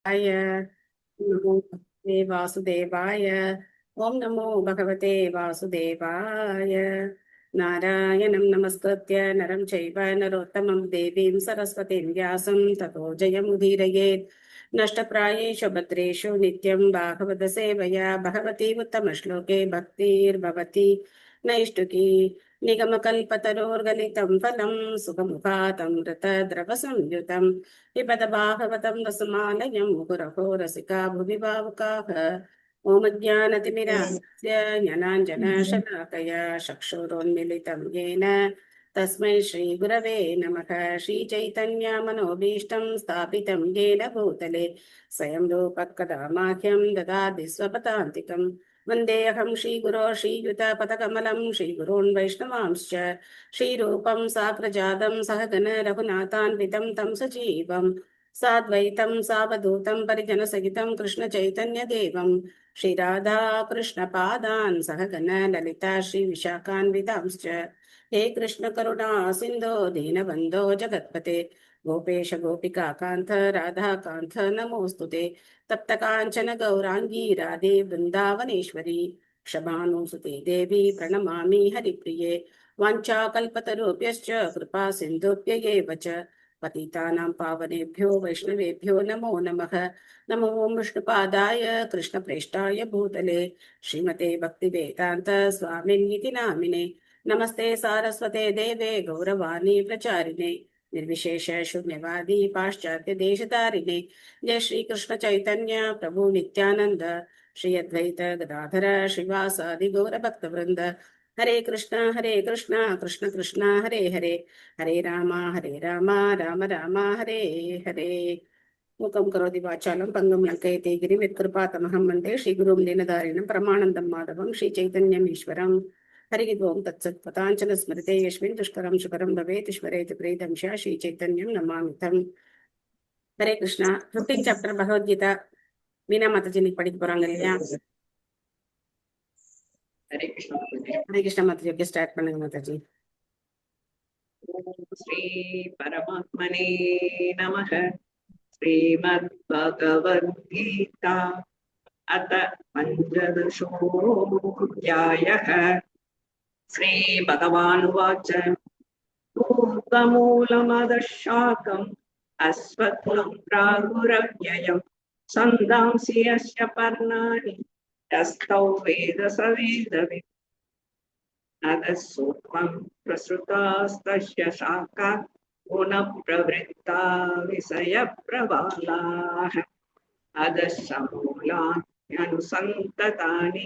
आय नमो भगवते वासुदेवाय। ओम नमो भगवते वासुदेवाय। नारायणं नमस्कृत्य नरं चैव नरोत्तमं देवीं सरस्वतीं व्यासं ततो जयमुदीरयेत्। नष्टप्रायेषु भद्रेषु नित्यं भागवतसेवया भगवती उत्तमश्लोके भक्तिर्भवति नैष्टुकी। निगमकल्पतरोर्गलितं फलं सुखमुखातमृतद्रवसंयुतं पिबत भागवतं रसमालयं मुहुरहो रसिका भुवि भावुकाः। ॐ ज्ञानतिमिरान्धस्य ज्ञानाञ्जनशलाकया चक्षुरोन्मिलितं येन तस्मै श्रीगुरवे नमः। श्रीचैतन्यमनोभीष्टं स्थापितं येन भूतले स्वयं रूपः माह्यं ददाति स्वपदान्तिकम्। वन्देऽहं श्रीगुरो श्रीयुतपदकमलं श्रीगुरून् वैष्णवांश्च श्रीरूपं साग्रजातं सहगण रघुनाथान्वितं तं सजीवम् साद्वैतं सावधूतं परिजनसहितं कृष्णचैतन्यदेवं श्रीराधा कृष्णपादान् सहगण ललिता श्रीविशाखान्वितांश्च। हे कृष्णकरुणा सिन्धो दीनबन्धो जगत्पते गोपेश गोपिकान्त राधाकान्त नमोऽस्तुते। तप्तकाञ्चन गौराङ्गी राधे वृन्दावनेश्वरी क्षमानुसुते देवी प्रणमामि हरिप्रिये। वाञ्छाकल्पतरुभ्यश्च कृपा सिन्धुभ्य एव च पतितानां पावनेभ्यो वैष्णवेभ्यो नमो नमः। नमो विष्णुपादाय कृष्णप्रेष्ठाय भूतले श्रीमते भक्तिवेदान्त स्वामिन्निति नामिने। नमस्ते सारस्वते देवे गौरवाणी प्रचारिणे निर्विशेष शून्यवादी पाश्चात्य देशतारिणे। जय श्री कृष्ण चैतन्य प्रभु नित्यानंद श्री अद्वैत गदाधर श्रीवासादि गौर भक्तवृंद। हरे कृष्ण कृष्ण कृष्ण हरे हरे हरे राम राम राम हरे हरे। मूकं करोति वाचालं पङ्गुं लङ्कयते गिरिं यत्कृपातमहं वन्दे श्रीगुरुं दीनदारिणं परमानन्दं माधवं श्रीचैतन्यम् ईश्वरम्। हरिः ओं तत्सत्। पताञ्चल स्मृते यस्मिन् दुष्करं सुकरं भवेत् ईश्वरेति प्रीतं च श्रीचैतन्यं नमामि तम्। हरे कृष्णा। 15 சாப்டர் பகவத்கீதா மீனா மாதாஜி இன்னைக்கு படிக்க போறாங்க இல்லையா? हरे कृष्ण हरे कृष्णा माताजी, ओके स्टार्ट பண்ணுங்க माताजी। श्री परमात्मने नमः। श्रीमद्भगवद्गीता अथ पञ्चदशोऽध्यायः। श्रीभगवानुवाच ऊर्ध्वमूलमदशाकम् अश्वत्थं प्रागुरव्ययम् छन्दांसि यस्य पर्णानि यस्तौ वेद स वेदवित्। अधसूक्ष्मं प्रसृतास्तस्य शाखात् गुणप्रवृत्ता विषयप्रबालाः। अधश्चमूलान्यनुसन्ततानि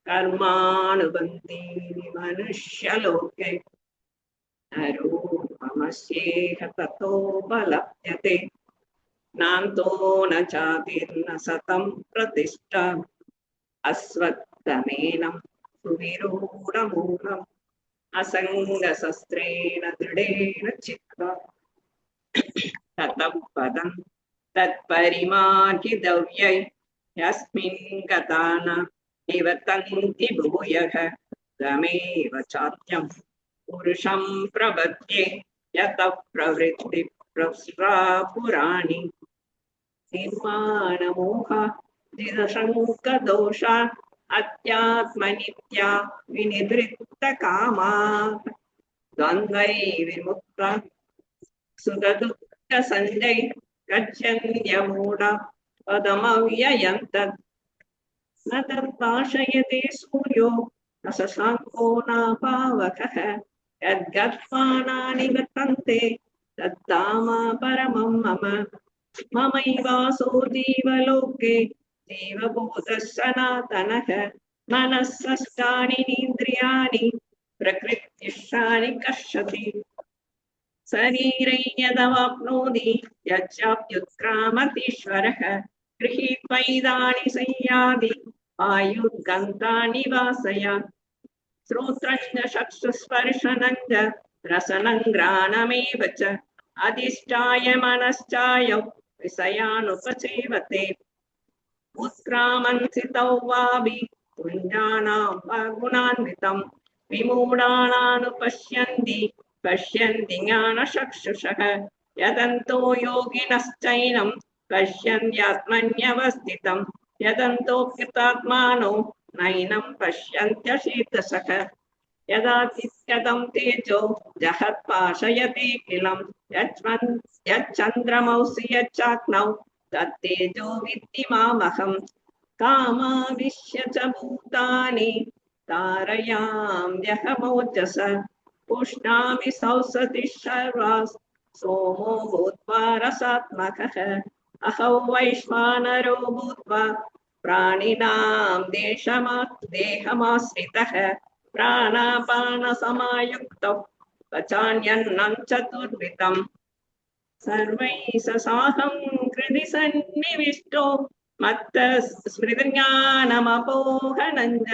कर्मानुबन्धीनि मनुष्यलोके। रूपमस्येह ततोपलभ्यते नान्तो न चातिर्न सतं प्रतिष्ठा। अश्वत्थमेनं सुविरूढमूलम् असङ्गशस्त्रेण दृढेन चित्वा ततः पदं तत्परिमार्गितव्यै यस्मिन् गता न निवर्तन्ति भूयः। तमेव चाद्यं पुरुषं प्रपद्ये यतः प्रवृत्ति प्रसृता पुराणी। निर्माणमोहा निरशङ्कदोषा अध्यात्मनित्या विनिवृत्तकामा द्वन्द्वैर्विमुक्ता सुखदुःखसञ्जय गच्छन्त्यमूढा पदमव्ययं तत्। न तद्भाषयते सूर्यो न शशाङ्को नापावकः यद्गत्वा निवर्तन्ते तद्धाम परमं मम। ममैवासो जीवलोके जीवभूतः सनातनः। मनः षष्ठानीन्द्रियाणि प्रकृतिस्थानि कर्षति। शरीरै यदवाप्नोति यच्चाप्युत्क्रामतीश्वरः। गृहीत्वैतानि संयाति आयुर्गन्तानि वासयात्। श्रोत्रं च चक्षुस्पर्शनं च रसनं घ्राणमेव च अधिष्ठाय मनश्चायं विषयानुपसेवते। उत्क्रामन्सितौ वापि पुञ्जानां वा गुणान्वितं विमूढानानुपश्यन्ति पश्यन्ति ज्ञानचक्षुषः। यतन्तो योगिनश्चैनं पश्यन्त्यात्मन्यवस्थितं यदन्तोऽप्यतात्मानो नैनं पश्यन्त्यशेतसः यदातित्यदं तेजो जहत्पाशयति किलं यच्चन्द्रमौसि यच्चाग्नौ तत्तेजो विद्धि मामहम् कामाविश्य च भूतानि तारयाम्यहमोजस पुष्णामि सौसतिः सर्वाः सोमो भूत्वा रसात्मकः अहौ वैश्वानरो भूत्वा प्राणिनां देहमाश्रितः प्राणापानसमायुक्तौ पचान्यन्नं चतुर्विधम् सर्वैः साहं कृदि सन्निविष्टो मत्तः स्मृतिज्ञानमपोहनञ्च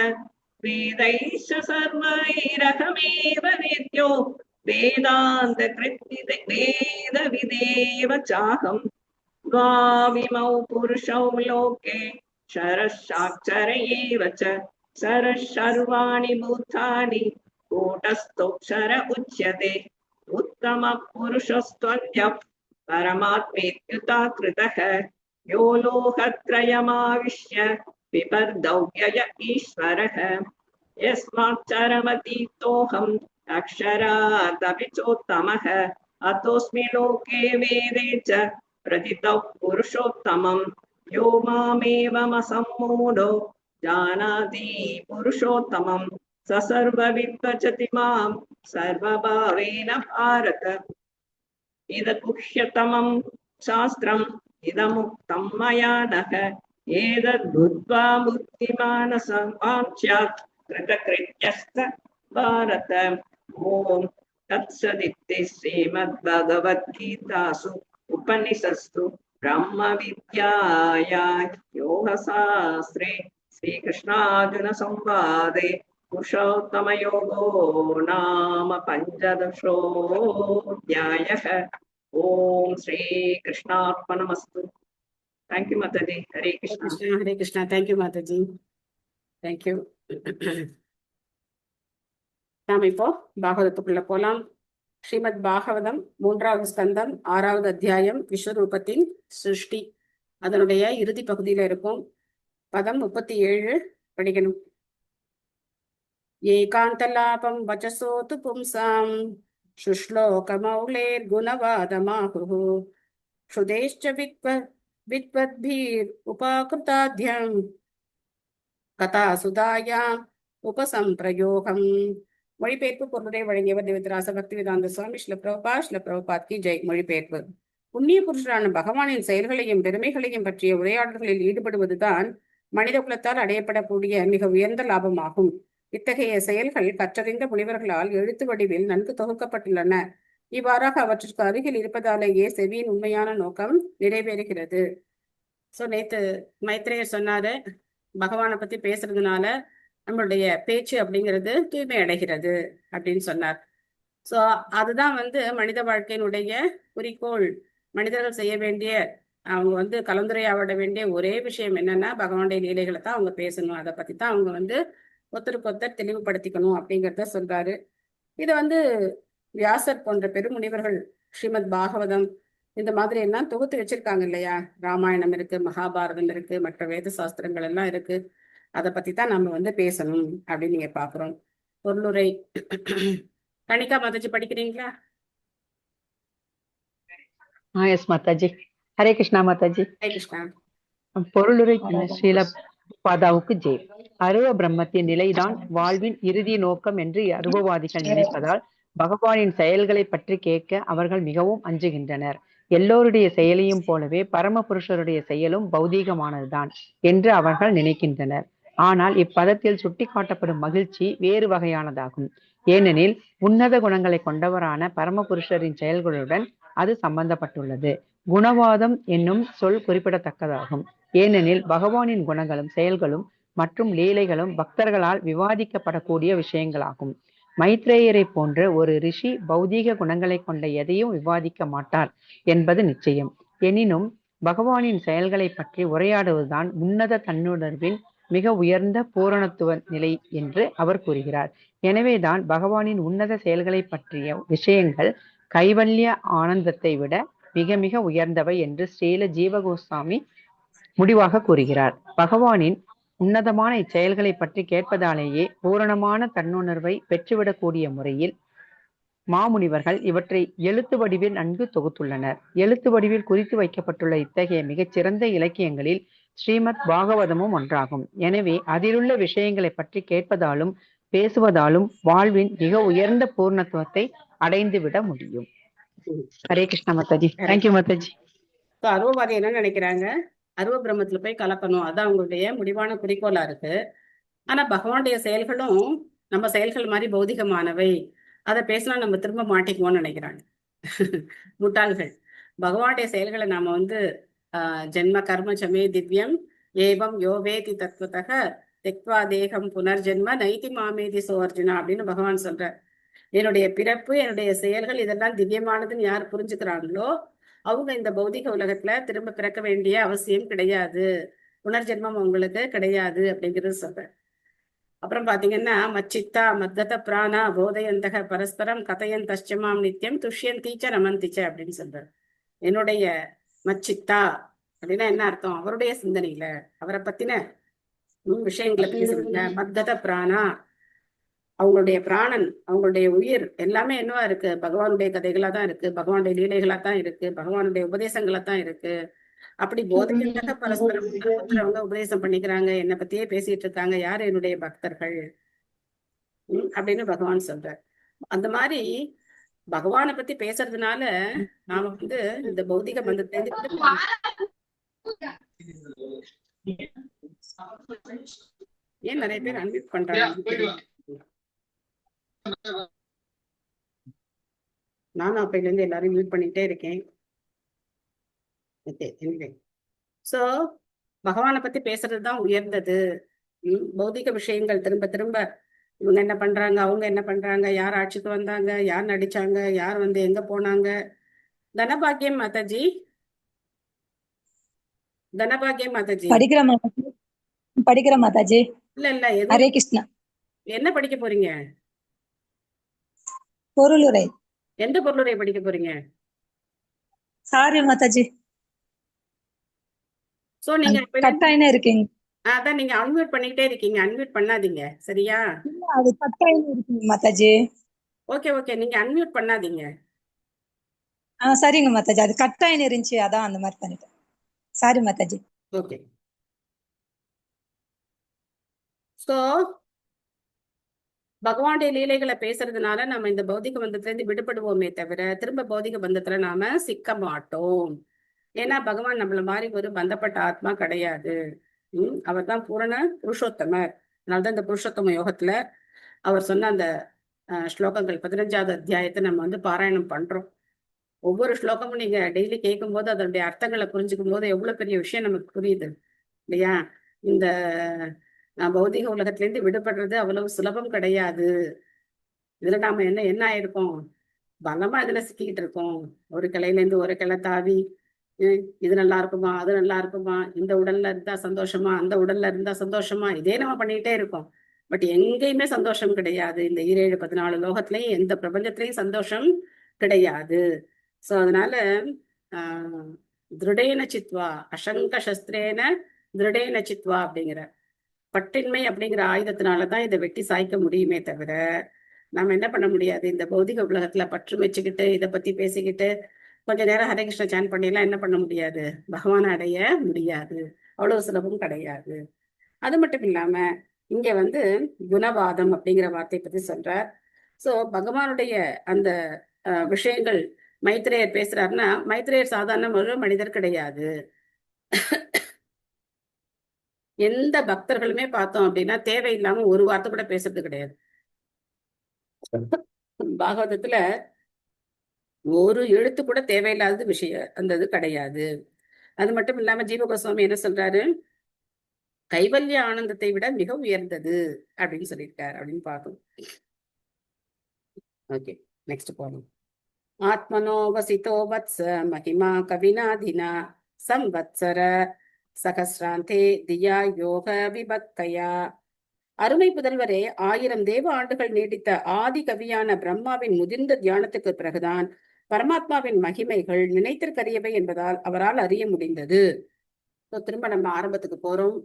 वेदैश्च सर्वैरहमेव वेद्यो वेदविदेव चाहं द्वाविमौ पुरुषौ लोके शरशाक्षर एव च शरः सर्वाणि भूतानि कूटस्थोऽक्षर उच्यते उत्तमपुरुषस्त्वन्यः परमात्मेत्युता कृतः यो लोकत्रयमाविश्य बिभर्दव्यय ईश्वरः यस्माच्चरमतीतोऽहम् अक्षरादपि चोत्तमः अतोऽस्मि लोके वेदे च प्रथितः पुरुषोत्तमम् यो मामेवमसम्मूढो जानाति पुरुषोत्तमम् स सर्वविद्भजति मां सर्वभावेन भारत इदगुह्यतमं शास्त्रम् इदमुक्तं मया नः एतद्बुद्ध्वा बुद्धिमानसंवाञ्छात् कृतकृत्यस्त भारत ॐ तत्सदिति श्रीमद्भगवद्गीतासु उपनिषत्सु ब्रह्मविद्यायां योगशास्त्रे श्रीकृष्णार्जुनसंवादे पुरुषोत्तमयोगो नाम पञ्चदशोऽध्यायः ओम श्री कृष्णार्पणमस्तु थैंक यू माताजी Hare Krishna Hare Krishna. Thank you, Mataji. Thank you. நாம் இப்போ பாகவதத்துக்குள்ள போலாம். ஸ்ரீமத் பாகவதம் 3வது ஸ்கந்தம் 6வது அத்தியாயம் விஸ்வரூபத்தின் சிருஷ்டி. அதனுடைய இறுதி பகுதியில இருக்கும். பதம் 37 படிக்கணும். ஏகாந்தலாபம் வச்சசோது பும்சாம் சுஷ்லோகமௌலேர் குணவாதமாஹு ஸ்ருதேஷ்ச வித்வத்பீர் உபாகிருதாத்யம் கதா சுதாயாம் உபசம்பிரயோகம். மொழிபெயர்ப்பு பொருளுரை வழங்கியவர் தேவதராச பக்திவேதாந்த சுவாமி ஸ்ரீல பிரபுபாத் கி ஜெய். மொழிபெயர்ப்பு. புண்ணிய புருஷரான பகவானின் செயல்களையும் பெருமைகளையும் பற்றிய உரையாடல்களில் ஈடுபடுவதுதான் மனித குலத்தால் அடையப்படக்கூடிய மிக உயர்ந்த லாபமாகும். இத்தகைய செயல்கள் கற்றறிந்த முனிவர்களால் எழுத்து வடிவில் நன்கு தொகுக்கப்பட்டுள்ளன. இவ்வாறாக அவற்றிற்கு அருகில் இருப்பதாலேயே செவியின் உண்மையான நோக்கம் நிறைவேறுகிறது. ஸோ நேத்து மைத்ரேயர் சொன்னாரு, பகவானை பத்தி பேசுறதுனால நம்மளுடைய பேச்சு அப்படிங்கிறது தூய்மை அடைகிறது அப்படின்னு சொன்னார். ஸோ அதுதான் மனித வாழ்க்கையினுடைய குறிக்கோள். மனிதர்கள் செய்ய வேண்டிய, அவங்க கலந்துரையாட வேண்டிய ஒரே விஷயம் என்னன்னா, பகவானுடைய லீலைகளை தான் அவங்க பேசணும். அதை பத்தி தான் அவங்க ஒருத்தருக்கு ஒருத்தர் தெளிவுபடுத்திக்கணும் அப்படிங்கிறத சொல்றாரு. இதை வியாசர் போன்ற பெருமுனிவர்கள் ஸ்ரீமத் பாகவதம் இந்த மாதிரி எல்லாம் தொகுத்து வச்சிருக்காங்க இல்லையா. ராமாயணம் இருக்கு, மகாபாரதம் இருக்கு, மற்ற வேத சாஸ்திரங்கள் எல்லாம் இருக்கு. அதை பத்தி தான் நம்ம பேசணும் அப்படின்னு நீங்க பாக்குறோம். பொருளுரை கணிகா மாதாஜி படிக்கிறீங்களா? எஸ் மாதாஜி. ஹரே கிருஷ்ணா மாதாஜி. ஹரே கிருஷ்ணா. பொருளுரை ஸ்ரீல பாதாவுக்கு ஜெய். அருவ பிரம்மத்தின் நிலைதான் வாழ்வின் இறுதி நோக்கம் என்று அருவவாதிகள் நினைப்பதால் பகவானின் செயல்களை பற்றி கேட்க அவர்கள் மிகவும் அஞ்சுகின்றனர். எல்லோருடைய செயலையும் போலவே பரமபுருஷருடைய செயலும் பௌதீகமானதுதான் என்று அவர்கள் நினைக்கின்றனர். ஆனால் இப்பதத்தில் சுட்டி காட்டப்படும் மகிழ்ச்சி வேறு வகையானதாகும். ஏனெனில் உன்னத குணங்களை கொண்டவரான பரமபுருஷரின் செயல்களுடன் அது சம்பந்தப்பட்டுள்ளது. குணவாதம் என்னும் சொல் குறிப்பிடத்தக்கதாகும். ஏனெனில் பகவானின் குணங்களும் செயல்களும் மற்றும் லீலைகளும் பக்தர்களால் விவாதிக்கப்படக்கூடிய விஷயங்களாகும். மைத்ரேயரை போன்ற ஒரு ரிஷி பௌதீக குணங்களை கொண்ட எதையும் விவாதிக்க மாட்டார் என்பது நிச்சயம். எனினும் பகவானின் செயல்களை பற்றி உரையாடுவதுதான் உன்னத தன்னுணர்வின் மிக உயர்ந்த பூரணத்துவ நிலை என்று அவர் கூறுகிறார். எனவேதான் பகவானின் உன்னத செயல்களை பற்றிய விஷயங்கள் கைவல்ய ஆனந்தத்தை விட மிக மிக உயர்ந்தவை என்று ஸ்ரீல ஜீவகோஸ்வாமி முடிவாக கூறுகிறார். பகவானின் உன்னதமான இச்செயல்களை பற்றி கேட்பதாலேயே பூரணமான தன்னுணர்வை பெற்றுவிடக்கூடிய முறையில் மாமுனிவர்கள் இவற்றை எழுத்து வடிவில் நன்கு தொகுத்துள்ளனர். எழுத்து வடிவில் குறித்து வைக்கப்பட்டுள்ள இத்தகைய மிகச்சிறந்த இலக்கியங்களில் ஸ்ரீமத் பாகவதமும் ஒன்றாகும். எனவே அதிலுள்ள விஷயங்களை பற்றி கேட்பதாலும் பேசுவதாலும் வாழ்வின் மிக உயர்ந்த பூர்ணத்துவத்தை அடைந்துவிட முடியும். ஹரே கிருஷ்ணா மாதாஜி. தேங்க்யூ மாதாஜி. அருவவாதி என்ன நினைக்கிறாங்க, அருவ பிரம்மத்துல போய் கலக்கணும், அதான் அவங்களுடைய முடிவான குறிக்கோளா இருக்கு. ஆனா பகவானுடைய செயல்களும் நம்ம செயல்கள் மாதிரி பௌதிகமானவை, அதை பேசினா நம்ம திரும்ப மாட்டிக்குவோம்னு நினைக்கிறாங்க முட்டாள்கள். பகவானுடைய செயல்களை நாம ஜென்ம கர்ம சமே திவ்யம் ஏவம் யோவேதி தத்துவத்தக தெக்வா தேகம் புனர்ஜென்ம நைதி மாமேதி சோர்ஜுனா அப்படின்னு பகவான் சொல்ற. என்னுடைய பிறப்பு, என்னுடைய செயல்கள் இதெல்லாம் திவ்யமானதுன்னு யார் புரிஞ்சுக்கிறாங்களோ அவங்க இந்த பௌதிக உலகத்துல திரும்ப பிறக்க வேண்டிய அவசியம் கிடையாது, புனர்ஜென்மம் அவங்களுக்கு கிடையாது அப்படிங்கிறது சொல்ற. அப்புறம் பாத்தீங்கன்னா மச்சித்தா மத்தத பிராணா போதயந்தக பரஸ்பரம் கதையன் தஷ்டமாம் நித்தியம் துஷ்யந்தீச்ச ரமந்திச்ச அப்படின்னு சொல்ற. என்னுடைய மச்சித்தா அப்படின்னா என்ன அர்த்தம்? அவருடைய சிந்தனையில அவரை பத்தின விஷயங்களை பேசுறதுல, மத்தத பிராணா அவங்களுடைய பிராணன், அவங்களுடைய உயிர் எல்லாமே என்னவா இருக்கு? பகவானுடைய கதைகளா தான் இருக்கு, பகவானுடைய லீலைகளா தான் இருக்கு, பகவானுடைய உபதேசங்களா தான் இருக்கு. அப்படி போதையந்தக பரஸ்பரம் அவங்க உபதேசம் பண்ணிக்கிறாங்க, என்னை பத்தியே பேசிட்டு இருக்காங்க, யாரு? என்னுடைய பக்தர்கள் அப்படின்னு பகவான் சொல்றார். அந்த மாதிரி பகவானை பத்தி பேசுறதுனால நாம இந்த பௌதிக பந்தத்திலிருந்து ஏன் நிறைய பேர் அன்மியூட் பண்றாங்க? நானும் அப்பையில இருந்து எல்லாரும் மியூட் பண்ணிட்டே இருக்கேன். சோ பகவானை பத்தி பேசுறதுதான் உயர்ந்தது. பௌதிக விஷயங்கள் திரும்ப திரும்ப இவங்க என்ன பண்றாங்க, அவங்க என்ன பண்றாங்க, யார் ஆட்சிக்கு வந்தாங்க, யார் நடிச்சாங்க, யார் எங்க போனாங்க. தனபாகியம் மாதாஜி, தனபாகியம் மாதாஜி படிக்கிற மாதாஜி. இல்ல இல்ல, ஹரே கிருஷ்ணா. என்ன படிக்க போறீங்க? பொருளுரை. எந்த பொருளுரை படிக்க போறீங்க? சாரி மாதாஜி. சோ நீங்க கட்டாயினே இருக்கீங்க. அதான் நீங்க அன்மியூட் பண்ணிக்கிட்டே இருக்கீங்க, அன்மியூட் பண்ணாதீங்க சரியா? அது கட்டாயினே இருக்கீங்க மாதாஜி. ஓகே ஓகே, நீங்க அன்மியூட் பண்ணாதீங்க. சரிங்க மாதாஜி, அது கட்டாயினே இருந்துச்சு, அதான் அந்த மாதிரி பண்ணிட்டேன். சாரி மாதாஜி. ஓகே. சோ பகவானுடைய லீலைகளை பேசுறதுனால நம்ம இந்த பௌதிக பந்தத்துல இருந்து விடுபடுவோமே தவிர திரும்ப பௌதிக பந்தத்துல நாம சிக்க மாட்டோம். ஏன்னா பகவான் நம்மள மாதிரி ஒரு பந்தப்பட்ட ஆத்மா கிடையாது. அவர் தான் பூரண புருஷோத்தமர். அதனால்தான் இந்த புருஷோத்தம யோகத்துல அவர் சொன்ன அந்த ஸ்லோகங்கள் 15வது அத்தியாயத்தை நம்ம பாராயணம் பண்றோம். ஒவ்வொரு ஸ்லோகமும் நீங்க டெய்லி கேட்கும் போது அதனுடைய அர்த்தங்களை புரிஞ்சுக்கும் போது எவ்வளவு பெரிய விஷயம் நமக்கு புரியுது இல்லையா? இந்த பௌதிக உலகத்திலேருந்து விடுபடுறது அவ்வளவு சுலபம் கிடையாது. இதுல நாம என்ன ஆயிருக்கோம்? பலமா இதுல சிக்கிக்கிட்டு இருக்கோம். ஒரு கிளையில இருந்து ஒரு கிளை தாவி, இது நல்லா இருக்குமா, அது நல்லா இருக்குமா, இந்த உடல்ல இருந்தா சந்தோஷமா, அந்த உடல்ல இருந்தா சந்தோஷமா, இதே நம்ம பண்ணிக்கிட்டே இருக்கோம். பட் எங்கேயுமே சந்தோஷம் கிடையாது. இந்த 17 14 லோகத்திலையும் எந்த பிரபஞ்சத்திலையும் சந்தோஷம் கிடையாது. சோ அதனால திருடேன சித்வா அசங்க சஸ்திரேன திருடேன சித்வா அப்படிங்கிற பட்டின்மை அப்படிங்கிற ஆயுதத்தினாலதான் இதை வெட்டி சாய்க்க முடியுமே தவிர நம்ம என்ன பண்ண முடியாது. இந்த பௌதிக உலகத்துல பற்று வச்சுக்கிட்டு இதை பத்தி பேசிக்கிட்டு கொஞ்ச நேரம் ஹரே கிருஷ்ண சான் பண்ணிலாம் என்ன பண்ண முடியாது, பகவானை அடைய முடியாது. அவ்வளவு சுலபம் கிடையாது. அது மட்டும் இல்லாம இங்க குணவாதம் அப்படிங்கிற வார்த்தை பத்தி சொல்றார். சோ பகவானுடைய அந்த விஷயங்கள் மைத்ரேயர் பேசுறாருன்னா, மைத்ரேயர் சாதாரண ஒரு மனிதர் கிடையாது. எந்த பக்தர்களுமே பார்த்தோம் அப்படின்னா தேவையில்லாம ஒரு வார்த்தை கூட பேசுறது கிடையாது. பாகவதத்துல ஒரு எழுத்து கூட தேவையில்லாத விஷயம் அந்த இது கிடையாது. அது மட்டும் இல்லாம ஜீவகோஸ்வாமி என்ன சொல்றாரு, கைவல்ய ஆனந்தத்தை விட மிக உயர்ந்தது அப்படின்னு சொல்லியிருக்காரு அப்படின்னு பார்த்தோம். ஓகே, நெக்ஸ்ட் போகணும். ஆத்மனோ வசிதோ வத்ஸ மகிமா கவினாதினா சம்வத்சர சகஸ்ராந்தே தியா யோக விபக்தயா. அருமை புதல்வரே, 1000 தேவ ஆண்டுகள் நீடித்த ஆதி கவியான பிரம்மாவின் முதிர்ந்த தியானத்துக்கு பிறகுதான் பரமாத்மாவின் மகிமைகள் நினைத்திற்கரியவை என்பதால் அவரால் அறிய முடிந்தது. திரும்ப நம்ம ஆரம்பத்துக்கு போறோம்.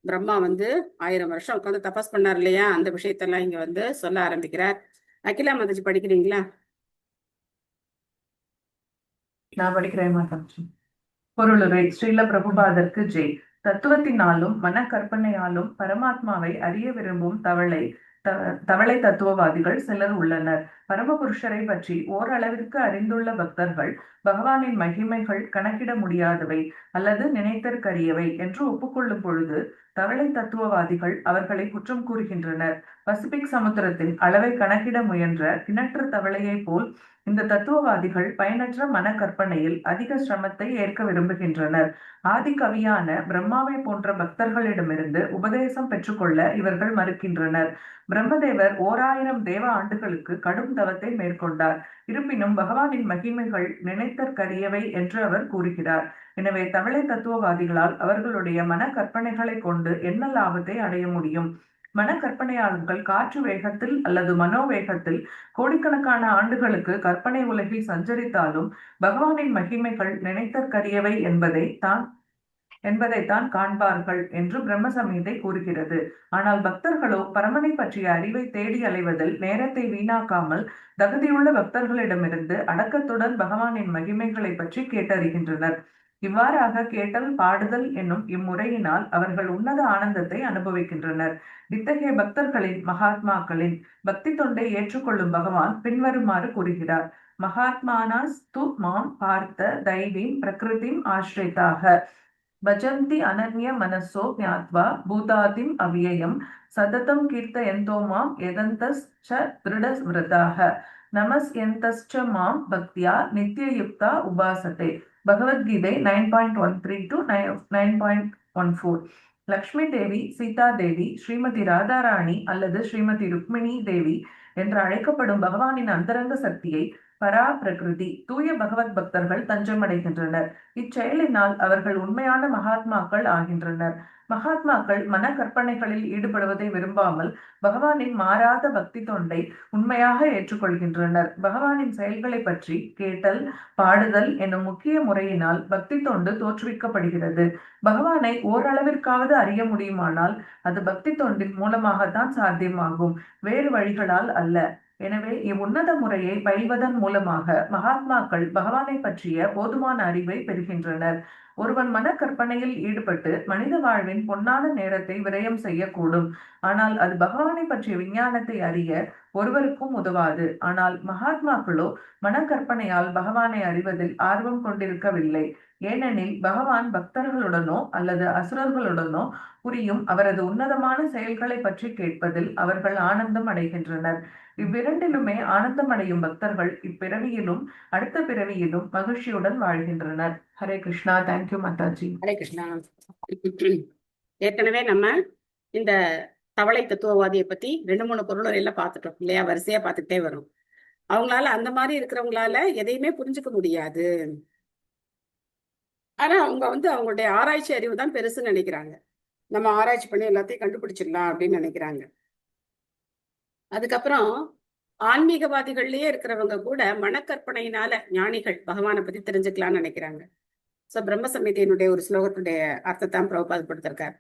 பிரம்மா 1000 வருஷம் உட்காந்து தபஸ் பண்ணார் இல்லையா, அந்த விஷயத்தெல்லாம் இங்க சொல்ல ஆரம்பிக்கிறார். அகிலா மாதாஜி படிக்கிறீங்களா? நான் படிக்கிறேன் மாதாஜி. பொருளுரை. ஸ்ரீல பிரபுபாதற்கு ஜெய். தத்துவத்தினாலும் மன கற்பனையாலும் பரமாத்மாவை அறிய விரும்பும் தவளை தத்துவவாதிகள் சிலர் உள்ளனர். பரமபுருஷரை பற்றி ஓரளவிற்கு அறிந்துள்ள பக்தர்கள் பகவானின் மகிமைகள் கணக்கிட முடியாதவை அல்லது நினைத்தற்கரியவை என்று ஒப்புக்கொள்ளும் பொழுது தவளை தத்துவவாதிகள் அவர்களை குற்றம் கூறுகின்றனர். பசிபிக் சமுத்திரத்தின் அளவை கணக்கிட முயன்ற கிணற்று தவளையை போல் இந்த தத்துவவாதிகள் பயனற்ற மன கற்பனையில் அதிக சிரமத்தை ஏற்க விரும்புகின்றனர். ஆதி கவியான பிரம்மாவை போன்ற பக்தர்களிடமிருந்து உபதேசம் பெற்றுக்கொள்ள இவர்கள் மறுக்கின்றனர். பிரம்மதேவர் 1000 தேவ ஆண்டுகளுக்கு கடும் தவத்தை மேற்கொண்டார். இருப்பினும் பகவானின் மகிமைகள் நினைத்தற்கரியவை என்று அவர் கூறுகிறார். எனவே தவளை தத்துவவாதிகளால் அவர்களுடைய மன கற்பனைகளை கொண்டு என்ன லாபத்தை அடைய முடியும்? மன கற்பனையாளர்கள் காற்று வேகத்தில் அல்லது மனோவேகத்தில் கோடிக்கணக்கான ஆண்டுகளுக்கு கற்பனை உலகில் சஞ்சரித்தாலும் பகவானின் மகிமைகள் நினைத்தற்கரியவை என்பதைத்தான் காண்பார்கள் என்று பிரம்ம சம்ஹிதை கூறுகிறது. ஆனால் பக்தர்களோ பரமனை பற்றிய அறிவை தேடி அலைவதில் நேரத்தை வீணாக்காமல் தகுதியுள்ள பக்தர்களிடமிருந்து அடக்கத்துடன் பகவானின் மகிமைகளை பற்றி கேட்டறிகின்றனர். இவ்வாறாக கேட்டல் பாடுதல் என்னும் இம்முறையினால் அவர்கள் உன்னத ஆனந்தத்தை அனுபவிக்கின்றனர். இத்தகைய பக்தர்களின் மகாத்மாக்களின் பக்தி தொண்டை ஏற்றுக்கொள்ளும் பகவான் பின்வருமாறு கூறுகிறார். மகாத்மானாஸ்து மாம் பார்த்த தைவீம் பிரகிருதிம் ஆஸ்ரிதாக பஜந்தி அனன்ய மனசோ ஞாத்வா பூதாதிம் அவ்யயம் சததம் கீர்த்தயந்தோ மாம் யதந்தஸ் ச திருட ஸ்மிருதாக நமஸ்யந்தஸ்ச மாம் பக்தியா நித்யயுக்தா உபாசதே. பகவத்கீதை 9.13 to 9.14. லக்ஷ்மி தேவி, சீதா தேவி, ஸ்ரீமதி ராதாராணி அல்லது ஸ்ரீமதி ருக்மிணி தேவி என்று அழைக்கப்படும் பகவானின் அந்தரங்க சக்தியை பரா பிரகிருதி தூய பகவத் பக்தர்கள் தஞ்சமடைகின்றனர். இச்செயலினால் அவர்கள் உண்மையான மகாத்மாக்கள் ஆகின்றனர். மகாத்மாக்கள் மன கற்பனைகளில் ஈடுபடுவதை விரும்பாமல் பகவானின் மாறாத பக்தி தொண்டை உண்மையாக ஏற்றுக்கொள்கின்றனர். பகவானின் செயல்களை பற்றி கேட்டல் பாடுதல் என்னும் முக்கிய முறையினால் பக்தி தொண்டு தோற்றுவிக்கப்படுகிறது. பகவானை ஓரளவிற்காவது அறிய முடியுமானால் அது பக்தி தொண்டின் மூலமாகத்தான் சாத்தியமாகும், வேறு வழிகளால் அல்ல. எனவே இவ்வுன்னத முறையை பயில்வதன் மூலமாக மகாத்மாக்கள் பகவானை பற்றிய போதுமான அறிவை பெறுகின்றனர். ஒருவன் மன கற்பனையில் ஈடுபட்டு மனித வாழ்வின் பொன்னான நேரத்தை விரயம் செய்யக்கூடும். ஆனால் அது பகவானை பற்றிய விஞ்ஞானத்தை அறிய ஒருவருக்கும் உதவாது. ஆனால் மகாத்மாக்களோ மனக்கற்பனையால் பகவானை அறிவதில் ஆர்வம் கொண்டிருக்கவில்லை. ஏனெனில் பகவான் பக்தர்களுடனோ அல்லது அசுரர்களுடனோ புரியும் அவரது உன்னதமான செயல்களை பற்றி கேட்பதில் அவர்கள் ஆனந்தம் அடைகின்றனர். இவ்விரண்டிலுமே ஆனந்தம் அடையும் பக்தர்கள் இப்பிறவியிலும் அடுத்த பிறவியிலும் மகிழ்ச்சியுடன் வாழ்கின்றனர். ஹரே கிருஷ்ணா. தேங்க்யூ மாதாஜி. ஹரே கிருஷ்ணா. ஏற்கனவே நம்ம இந்த தவளை தத்துவவாதியை பத்தி 2-3 பொருளுரையில பார்த்துட்டோம் இல்லையா, வரிசையா பார்த்துக்கிட்டே வரும். அவங்களால அந்த மாதிரி இருக்கிறவங்களால எதையுமே புரிஞ்சுக்க முடியாது. ஆனா அவங்க அவங்களுடைய ஆராய்ச்சி அறிவு தான் பெருசுன்னு நினைக்கிறாங்க. நம்ம ஆராய்ச்சி பண்ணி எல்லாத்தையும் கண்டுபிடிச்சிடலாம் அப்படின்னு நினைக்கிறாங்க. அதுக்கப்புறம் ஆன்மீகவாதிகள்லயே இருக்கிறவங்க கூட மனக்கற்பனையினால ஞானிகள் பகவானை பத்தி தெரிஞ்சுக்கலாம்னு நினைக்கிறாங்க. சோ பிரம்ம சமிதியினுடைய ஒரு ஸ்லோகத்துடைய அர்த்தத்தான் பிரபுபாத் கொடுத்திருக்கார்.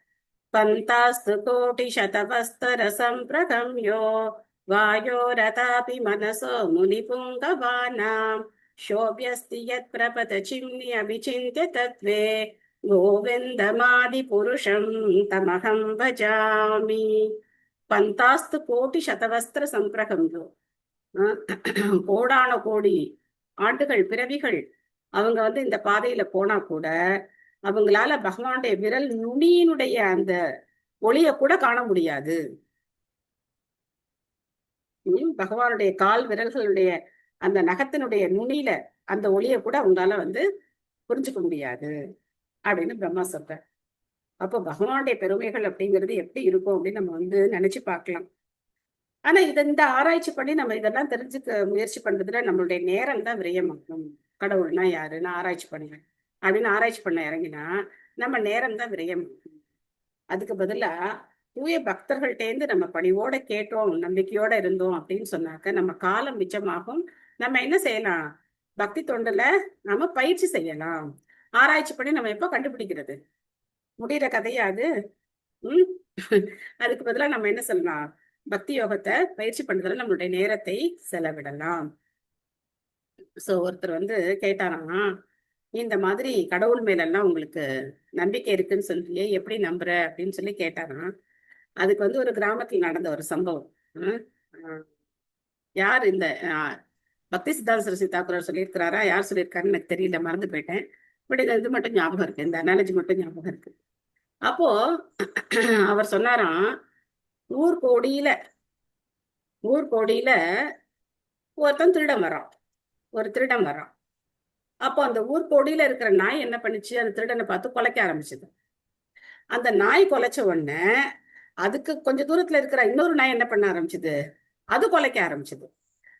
பந்தாஸ்து கோட்டி சதவஸ்தர சம்பிரகம்யோ வாயோ ரதாபி மனசோ முனி புங்கவானாம் शोभ्यस्ति यत् प्रपतचिम्नि अभिचिन्त्य तत्त्वे गोविन्दमादि पुरुषं तमहं भजामि. பந்தாஸ்து கோட்டி சதவஸ்திர சம்பிரகம்யோ, கோடான கோடி ஆண்டுகள் பிறவிகள் அவங்க இந்த பாதையில போனா கூட அவங்களால பகவானுடைய விரல் நுனியினுடைய அந்த ஒளிய கூட காண முடியாது. பகவானுடைய கால் விரல்களுடைய அந்த நகத்தினுடைய நுனியில அந்த ஒளிய கூட அவங்களால புரிஞ்சுக்க முடியாது அப்படின்னு பிரம்மா சொல்ற. அப்போ பகவானுடைய பெருமைகள் அப்படிங்கிறது எப்படி இருக்கும் அப்படின்னு நம்ம நினைச்சு பார்க்கலாம். ஆனா இந்த ஆராய்ச்சி பண்ணி நம்ம இதெல்லாம் தெரிஞ்சுக்க முயற்சி பண்றதுல நம்மளுடைய நேரம் தான் விரயமாகும். கடவுள்னா யாரு, நான் ஆராய்ச்சி பண்ணுவேன் அப்படின்னு ஆராய்ச்சி பண்ண இறங்கினா நம்ம நேரம் தான் விரயமாகும். அதுக்கு பதிலா தூய பக்தர்கள்டேந்து நம்ம பணிவோட கேட்டோம், நம்பிக்கையோட இருந்தோம் அப்படின்னு சொன்னாக்க நம்ம காலம் மிச்சமாகும். நம்ம என்ன செய்யலாம், பக்தி தொண்டுல நாம பயிற்சி செய்யலாம். ஆராய்ச்சி பண்ணி நம்ம எப்ப கண்டுபிடிக்கிறது? முடிகிற கதையா அது? உம் அதுக்கு பதிலா நம்ம என்ன சொல்லலாம்? பக்தி யோகத்தை பயிற்சி பண்றதுல நம்மளுடைய நேரத்தை செலவிடலாம். சோ ஒருத்தர் வந்து கேட்டாராம், இந்த மாதிரி கடவுள் மேலெல்லாம் உங்களுக்கு நம்பிக்கை இருக்குன்னு சொல்லியே எப்படி நம்புற அப்படின்னு சொல்லி கேட்டாராம். அதுக்கு வந்து ஒரு கிராமத்துல நடந்த ஒரு சம்பவம். ஹம், ஆஹ், யார் இந்த பக்தி சித்தாந்த சரஸ்வதி தாக்கூர் சொல்லியிருக்கிறாரா, யார் சொல்லியிருக்காருன்னு எனக்கு தெரியல, மறந்து போயிட்டேன். பட் இது மட்டும் ஞாபகம் இருக்கு, இந்த அனாலஜி மட்டும் ஞாபகம் இருக்கு. அப்போ அவர் சொன்னாராம், ஊர் கோடியில ஒருத்தன் திருடன் வரான், ஒரு திருடன் வரான். அப்போ அந்த ஊர் கோடியில இருக்கிற நாய் என்ன பண்ணுச்சு? அந்த திருடனை பார்த்து குலைக்க ஆரம்பிச்சது. அந்த நாய் குலைச்ச உடனே அதுக்கு கொஞ்ச தூரத்துல இருக்கிற இன்னொரு நாய் என்ன பண்ண ஆரம்பிச்சது? அது குலைக்க ஆரம்பிச்சது.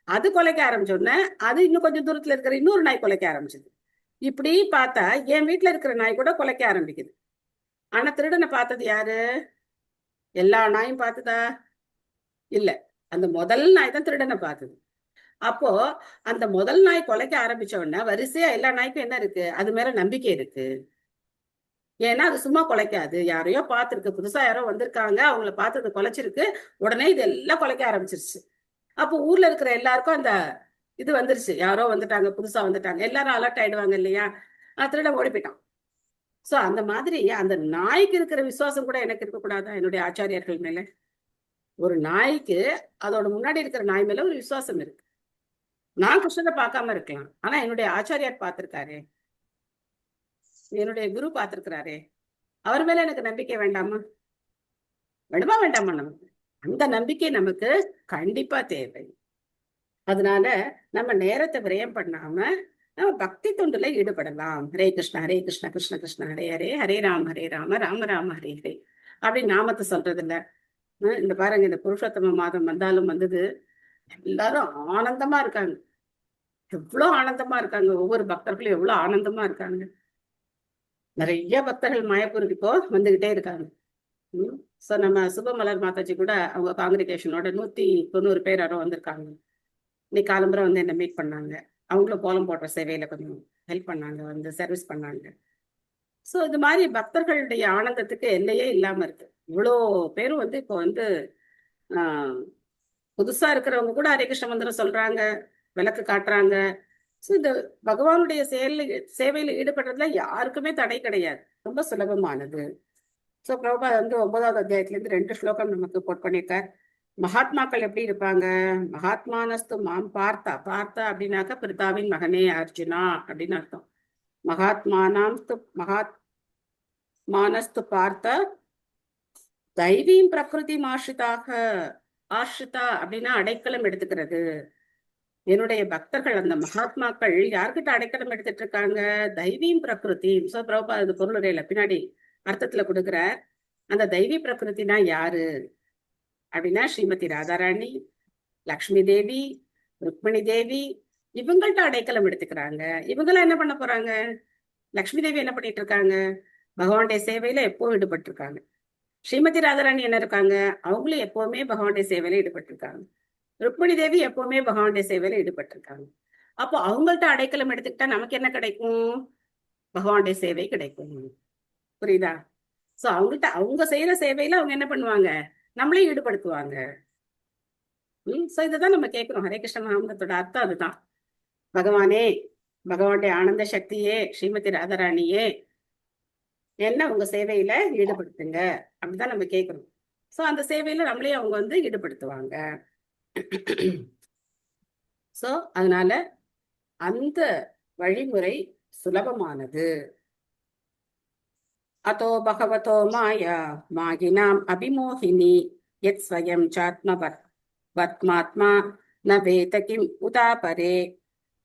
அது குலைக்க ஆரம்பிச்ச உடனே அது இன்னும் கொஞ்சம் தூரத்துல இருக்கிற இன்னொரு நாய் குலைக்க ஆரம்பிச்சது. இப்படி பார்த்தா என் வீட்டுல இருக்கிற நாய் கூட குலைக்க ஆரம்பிக்குது. ஆனா திருடனை பார்த்தது யாரு? எல்லா நாயும் பார்த்ததா? இல்ல, அந்த முதல் நாய் தான் திருடனை பார்த்தது. அப்போ அந்த முதல் நாய் குலைக்க ஆரம்பிச்ச உடனே வரிசையா எல்லா நாய்க்கும் என்ன இருக்கு? அது மேல நம்பிக்கை இருக்கு. ஏன்னா அது சும்மா குலைக்காது, யாரையோ பார்த்துருக்கு, புதுசா யாரோ வந்திருக்காங்க, அவங்கள பார்த்து குலைச்சிருக்கு, உடனே இது எல்லாம் குலைக்க ஆரம்பிச்சிருச்சு. அப்போ ஊர்ல இருக்கிற எல்லாருக்கும் அந்த இது வந்துருச்சு, யாரோ வந்துட்டாங்க, புதுசா வந்துட்டாங்க, எல்லாரும் அலர்ட் ஆயிடுவாங்க இல்லையா? திருட ஓடி போயிட்டான். சோ அந்த மாதிரி அந்த நாய்க்கு இருக்கிற விசுவாசம் கூட எனக்கு இருக்கக்கூடாதா? என்னுடைய ஆச்சாரியர்கள் மேல. ஒரு நாய்க்கு அதோட முன்னாடி இருக்கிற நாய் மேல ஒரு விசுவாசம் இருக்கு. நான் கிருஷ்ணனை பார்க்காம இருக்கலாம், ஆனா என்னுடைய ஆச்சாரியார் பார்த்திருக்காரு, என்னுடைய குரு பார்த்திருக்கிறாரே, அவர் மேல எனக்கு நம்பிக்கை வேண்டாமா? வேண்டாமா? நமக்கு அந்த நம்பிக்கை நமக்கு கண்டிப்பா தேவை. அதனால நம்ம நேரத்தை விரயம் பண்ணாம நம்ம பக்தி தொண்டுல ஈடுபடலாம். ஹரே கிருஷ்ணா கிருஷ்ண கிருஷ்ண ஹரே ஹரே, ஹரே ராம ராம ராம ஹரே ஹரே அப்படி நாமத்தை சொல்றது இல்ல. இந்த பாருங்க, இந்த புருஷோத்தம மாதம் வந்தாலும் வந்தது, எல்லாரும் ஆனந்தமா இருக்காங்க. எவ்வளவு ஆனந்தமா இருக்காங்க, ஒவ்வொரு பக்தர்களும் எவ்வளவு ஆனந்தமா இருக்காங்க. நிறைய பக்தர்கள் மாயப்பூருக்கு இப்போ வந்துகிட்டே இருக்காங்க. சோ நம்ம சுபமலர் மாதாஜி கூட அவங்க காங்கிரிகேஷனோட 190 பேர் யாரோ வந்திருக்காங்க. இன்னைக்கு காலம்புரை வந்து என்ன மீட் பண்ணாங்க. அவங்களும் கோலம் போடுற சேவையில கொஞ்சம் ஹெல்ப் பண்ணாங்க, வந்து சர்வீஸ் பண்ணாங்க. சோ இது மாதிரி பக்தர்களுடைய ஆனந்தத்துக்கு எல்லையே இல்லாம இருக்கு. இவ்வளோ பேரும் வந்து இப்போ வந்து புதுசா இருக்கிறவங்க கூட ஹரே கிருஷ்ண மந்திரம் சொல்றாங்க, விளக்கு காட்டுறாங்க. ஸோ இந்த பகவானுடைய சேவையில ஈடுபடுறதுல யாருக்குமே தடை கிடையாது, ரொம்ப சுலபமானது. ஸோ பிரபுபாத் வந்து 9வது அத்தியாயத்திலேருந்து 2 ஸ்லோகம் நமக்கு போட் பண்ணியிருக்கார். மகாத்மாக்கள் எப்படி இருப்பாங்க? மகாத்மானஸ்து மாம் பார்த்தா அப்படின்னாக்க பிரிதாவின் மகனே அர்ஜுனா அப்படின்னு அர்த்தம். மகாத்மானஸ்து பார்த்த தெய்வீம் பிரகிருதி ஆஷ்ரிதா அப்படின்னா அடைக்கலம் எடுத்துக்கிறது. என்னுடைய பக்தர்கள் அந்த மகாத்மாக்கள் யார்கிட்ட அடைக்கலம் எடுத்துட்டு இருக்காங்க? தெய்வீம் பிரகிருதி. சோ பிரபுபாத் அது பொருளுரையில பின்னாடி அர்த்தத்துல கொடுக்குற அந்த தெய்வீ பிரகிருத்தினா யாரு அப்படின்னா ஸ்ரீமதி ராதாராணி, லக்ஷ்மி தேவி, ருக்மிணி தேவி, இவங்கள்ட்ட அடைக்கலம் எடுத்துக்கிறாங்க. இவங்கெல்லாம் என்ன பண்ண போறாங்க? லக்ஷ்மி தேவி என்ன பண்ணிட்டு இருக்காங்க? பகவானுடைய சேவையில எப்பவும் ஈடுபட்டு இருக்காங்க. ஸ்ரீமதி ராதாராணி என்ன இருக்காங்க? அவங்களும் எப்பவுமே பகவானுடைய சேவையில ஈடுபட்டு இருக்காங்க. ருக்மிணி தேவி எப்பவுமே பகவானுடைய சேவையில ஈடுபட்டு இருக்காங்க. அப்போ அவங்கள்ட்ட அடைக்கலம் எடுத்துக்கிட்டா நமக்கு என்ன கிடைக்கும்? பகவானுடைய சேவை கிடைக்கும். புரியுதா? சோ அவங்கள்ட்ட அவங்க செய்யற சேவையில அவங்க என்ன பண்ணுவாங்க? நம்மளே ஈடுபடுத்துவாங்க. சோ இதுதான் நம்ம கேட்கிறோம். ஹரே கிருஷ்ண மகாமந்தத்தோட அர்த்தம் அதுதான். பகவானே, பகவானுடைய ஆனந்த சக்தியே, ஸ்ரீமதி ராதாராணியே, என்ன உங்க சேவையில ஈடுபடுத்துங்க அப்படிதான் நம்ம கேட்கிறோம். சோ அந்த சேவையில நம்மளே அவங்க வந்து ஈடுபடுத்துவாங்க. சோ அதனால அந்த வழிமுறை சுலபமானது. அதோ பகவதோ மாயா மாகினாம் அபிமோகினி யத் ஸ்வயம் சாத்மவத்மாத்மா ந வேத கிம் உதாபரே.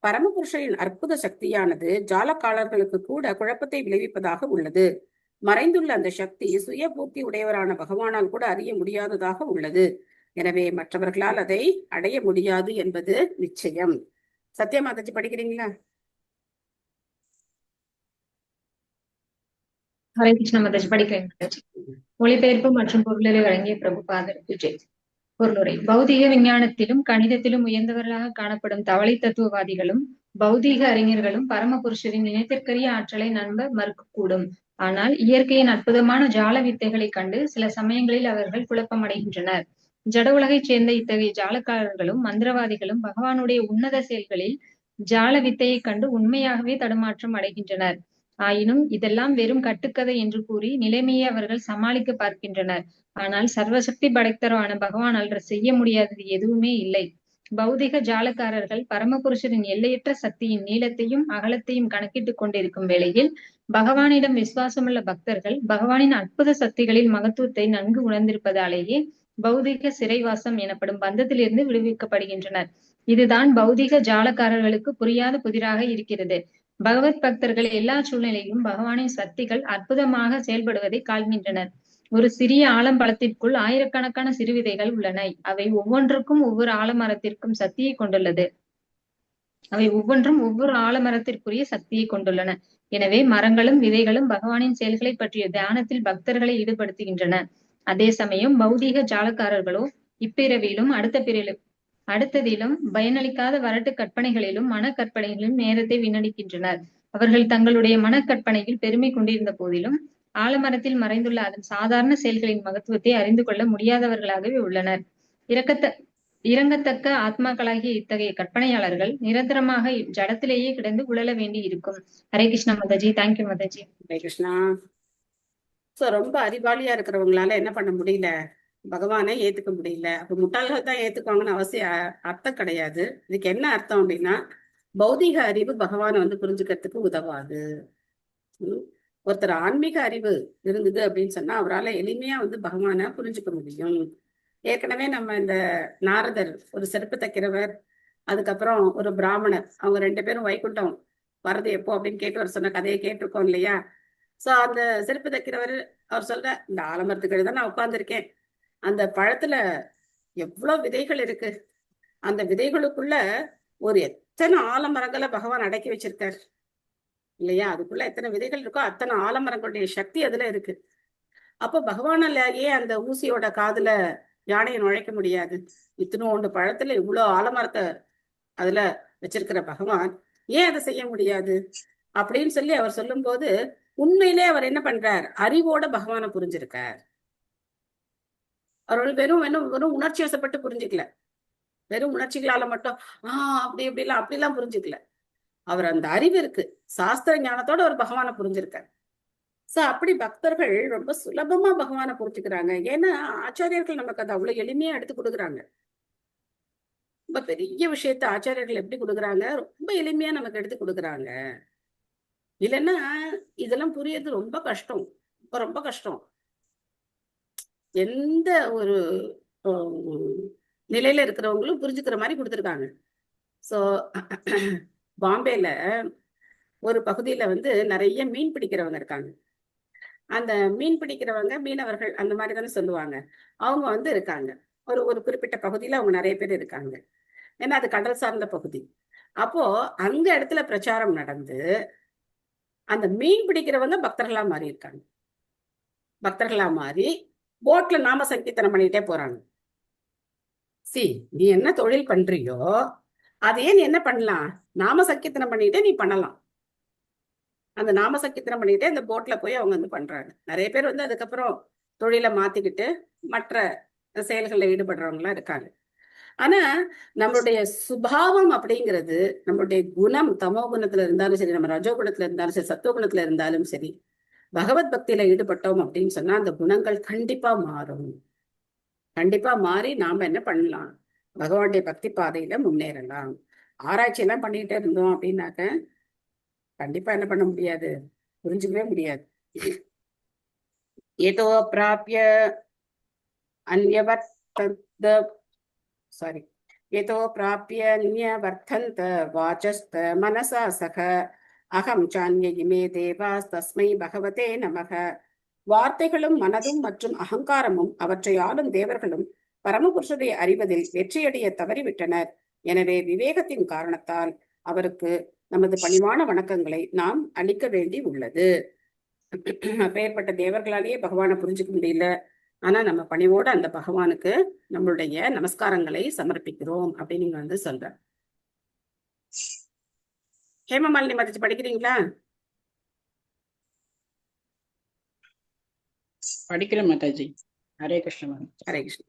பரமபுருஷரின் அற்புத சக்தியானது ஜாலக்காளர்களுக்கு கூட குழப்பத்தை விளைவிப்பதாக உள்ளது. மறைந்துள்ள அந்த சக்தி சுய பூர்த்தி உடையவரான பகவானால் கூட அறிய முடியாததாக உள்ளது. எனவே மற்றவர்களால் அதை அடைய முடியாது என்பது நிச்சயம். சத்யமாதாஜி படிக்கிறீங்களா? ஹரே கிருஷ்ண மாதாஜி படிக்கிறேன் மாதாஜி. மொழிபெயர்ப்பு மற்றும் பொருளை வழங்கிய பிரபுபாதருக்கு ஜெய். பொருளுரை. பௌதிக விஞ்ஞானத்திலும் கணிதத்திலும் உயர்ந்தவர்களாக காணப்படும் தவளை தத்துவவாதிகளும் பௌதீக அறிஞர்களும் பரமபுருஷரின் இணைத்திற்கரிய ஆற்றலை நம்ப மறுக்கக்கூடும். ஆனால் இயற்கையின் அற்புதமான ஜால வித்தைகளைக் கண்டு சில சமயங்களில் அவர்கள் குழப்பமடைகின்றனர். ஜட உலகைச் சேர்ந்த இத்தகைய ஜாலக்காரர்களும் மந்திரவாதிகளும் பகவானுடைய உன்னத செயல்களில் ஜால வித்தையைக் கண்டு உண்மையாகவே தடுமாற்றம் அடைகின்றனர். ஆயினும் இதெல்லாம் வெறும் கட்டுக்கதை என்று கூறி நிலைமையை அவர்கள் சமாளிக்க பார்க்கின்றனர். ஆனால் சர்வசக்தி படைத்தரான பகவானால் செய்ய முடியாதது எதுவுமே இல்லை. பௌதிக ஜாலக்காரர்கள் பரமபுருஷரின் எல்லையற்ற சக்தியின் நீளத்தையும் அகலத்தையும் கணக்கிட்டுக் கொண்டிருக்கும் வேளையில் பகவானிடம் விசுவாசமுள்ள பக்தர்கள் பகவானின் அற்புத சக்திகளின் மகத்துவத்தை நன்கு உணர்ந்திருப்பதாலேயே பௌதிக சிறைவாசம் எனப்படும் பந்தத்திலிருந்து விடுவிக்கப்படுகின்றனர். இதுதான் பௌதிக ஜாலக்காரர்களுக்கு புரியாத புதிராக இருக்கிறது. பகவத் பக்தர்கள் எல்லா சூழ்நிலையிலும் பகவானின் சக்திகள் அற்புதமாக செயல்படுவதை காண்கின்றனர். ஒரு சிறிய ஆலம்பழத்திற்குள் ஆயிரக்கணக்கான சிறு விதைகள் உள்ளன. அவை ஒவ்வொன்றுக்கும் ஒவ்வொரு ஆலமரத்திற்கும் சக்தியை கொண்டுள்ளது. அவை ஒவ்வொன்றும் ஒவ்வொரு ஆலமரத்திற்குரிய சக்தியை கொண்டுள்ளன. எனவே மரங்களும் விதைகளும் பகவானின் செயல்களை பற்றிய தியானத்தில் பக்தர்களை ஈடுபடுத்துகின்றன. அதே சமயம் பௌதீக ஜாலக்காரர்களோ இப்பிறவிலும் அடுத்ததிலும் பயனளிக்காத வரட்டு கற்பனைகளிலும் மனக்கற்பனைகளிலும் நேரத்தை வீணடிக்கின்றனர். அவர்கள் தங்களுடைய மனக்கற்பனையில் பெருமை கொண்டிருந்த போதிலும் ஆலமரத்தில் மறைந்துள்ள அதன் சாதாரண செயல்களின் மகத்துவத்தை அறிந்து கொள்ள முடியாதவர்களாகவே உள்ளனர். இறங்கத்தக்க ஆத்மாக்களாகிய இத்தகைய கற்பனையாளர்கள் நிரந்தரமாக ஜடத்திலேயே கிடந்து உழல வேண்டி இருக்கும். ஹரே கிருஷ்ணா மாதாஜி. தேங்க்யூ மாதாஜி. ஹரே கிருஷ்ணா. சோ ரொம்ப அறிவாளியா இருக்கிறவங்களால என்ன பண்ண முடியல, பகவானை ஏத்துக்க முடியல. அப்ப முட்டாள்கள் தான் ஏத்துக்குவாங்கன்னு அர்த்தம் கிடையாது. இதுக்கு என்ன அர்த்தம் அப்படின்னா, பௌதிக அறிவு பகவானை புரிஞ்சுக்கிறதுக்கு உதவாது. ஒருத்தர் ஆன்மீக அறிவு இருந்தது அப்படின்னு சொன்னா அவரால் எளிமையா பகவானை புரிஞ்சுக்க முடியும். ஏற்கனவே நம்ம இந்த நாரதர், ஒரு செருப்பு தைக்கிறவர், அதுக்கப்புறம் ஒரு பிராமணர், அவங்க 2 பேரும் வைகுண்டம் வர்றது எப்போ அப்படின்னு கேட்டு வர சொன்ன கதையை கேட்டிருக்கோம் இல்லையா? சோ அந்த செருப்பு தைக்கிறவர் அவர் சொல்ற, இந்த ஆலமரத்துக்கு தான் நான் உட்கார்ந்துருக்கேன், அந்த பழத்துல எவ்வளவு விதைகள் இருக்கு, அந்த விதைகளுக்குள்ள ஒரு எத்தனை ஆலமரங்களை பகவான் அடக்கி வச்சிருக்காரு இல்லையா? அதுக்குள்ள எத்தனை விதைகள் இருக்கோ அத்தனை ஆலமரங்களுடைய சக்தி அதுல இருக்கு. அப்ப பகவானால ஏன் அந்த ஊசியோட காதுல யானையை நுழைக்க முடியாது? இத்தனோண்டு பழத்துல இவ்வளவு ஆலமரத்தை அதுல வச்சிருக்கிற பகவான் ஏன் அதை செய்ய முடியாது அப்படின்னு சொல்லி அவர் சொல்லும் போது, உண்மையிலே அவர் என்ன பண்றார், அறிவோட பகவானை புரிஞ்சிருக்கார். அவர்கள் வெறும் உணர்ச்சி வசப்பட்டு புரிஞ்சுக்கல, வெறும் உணர்ச்சிகளால மட்டும் அப்படிலாம் புரிஞ்சுக்கல. அவர் அந்த அறிவு இருக்கு, சாஸ்திர ஞானத்தோட ஒரு பகவானை புரிஞ்சிருக்கார். சோ அப்படி பக்தர்கள் ரொம்ப சுலபமா பகவானை புரிஞ்சுக்கிறாங்க. ஏன்னா ஆச்சாரியர்கள் நமக்கு அதை அவ்வளவு எளிமையா எடுத்து கொடுக்குறாங்க. ரொம்ப பெரிய விஷயத்த ஆச்சாரியர்கள் எப்படி கொடுக்குறாங்க, ரொம்ப எளிமையா நமக்கு எடுத்து கொடுக்குறாங்க. இல்லைன்னா இதெல்லாம் புரியறது ரொம்ப கஷ்டம், ரொம்ப கஷ்டம். எந்த ஒரு நிலையில இருக்கிறவங்களும் புரிஞ்சுக்கிற மாதிரி கொடுத்துருக்காங்க. சோ பாம்பேல ஒரு பகுதியில நிறைய மீன் பிடிக்கிறவங்க இருக்காங்க. அந்த மீன் பிடிக்கிறவங்க மீனவர்கள் அந்த மாதிரி தானே சொல்லுவாங்க. அவங்க இருக்காங்க ஒரு குறிப்பிட்ட பகுதியில, அவங்க நிறைய பேர் இருக்காங்க. ஏன்னா அது கடல் சார்ந்த பகுதி. அப்போ அந்த இடத்துல பிரச்சாரம் நடந்து அந்த மீன் பிடிக்கிறவங்க பக்தர்களா மாறி இருக்காங்க. பக்தர்களா மாறி போட்ல நாம சங்கீர்த்தனம் பண்ணிட்டே போறாங்க. நீ என்ன தொழில் பண்றியோ அதையே நீ என்ன பண்ணலாம், நாம சங்கீர்த்தனம் பண்ணிட்டே நீ பண்ணலாம். அந்த நாம சங்கீர்த்தனம் பண்ணிட்டே அந்த போட்ல போய் அவங்க பண்றாங்க. நிறைய பேர் அதுக்கப்புறம் தொழிலை மாத்திக்கிட்டு மற்ற செயல்களில் ஈடுபடுறவங்களா இருக்காங்க. ஆனா நம்மளுடைய சுபாவம் அப்படிங்கிறது, நம்மளுடைய குணம் தமோ குணத்துல இருந்தாலும் சரி, நம்ம ரஜோ குணத்துல இருந்தாலும் சரி, சத்துவ குணத்துல இருந்தாலும் சரி, பகவத் பக்தியில ஈடுபட்டோம் அப்படின்னு சொன்னா அந்த குணங்கள் கண்டிப்பா மாறும். கண்டிப்பா மாறி நாம என்ன பண்ணலாம், பகவானுடைய பக்தி பாதையில முன்னேறலாம். ஆராய்ச்சி எல்லாம் பண்ணிக்கிட்டே இருந்தோம் அப்படின்னாக்க கண்டிப்பா என்ன பண்ண முடியாது, புரிஞ்சுக்கவே முடியாது. ஏதோ பிராபிய ஏதோ பிராபிய அன்யவர்த்தந்த வாசஸ்த மனசா சக அகம் சான்ய இமே தேவாஸ் தஸ்மை பகவதே நமக. வார்த்தைகளும் மனதும் மற்றும் அகங்காரமும் அவற்றை ஆளும் தேவர்களும் பரமபுருஷரை அறிவதில் வெற்றியடைய தவறிவிட்டனர். எனவே விவேகத்தின் காரணத்தால் அவருக்கு நமது பணிவான வணக்கங்களை நாம் அளிக்க வேண்டி உள்ளது. அப்பேற்பட்ட தேவர்களாலேயே பகவானை புரிஞ்சுக்க முடியல. ஆனா நம்ம பணிவோட அந்த பகவானுக்கு நம்மளுடைய நமஸ்காரங்களை சமர்ப்பிக்கிறோம் அப்படின்னு சொல்ற. ஹேமமாலினி மாதாஜி படிக்கிறீங்களா? படிக்கிறேன் மாதாஜி. ஹரே கிருஷ்ண. ஹரே கிருஷ்ணா.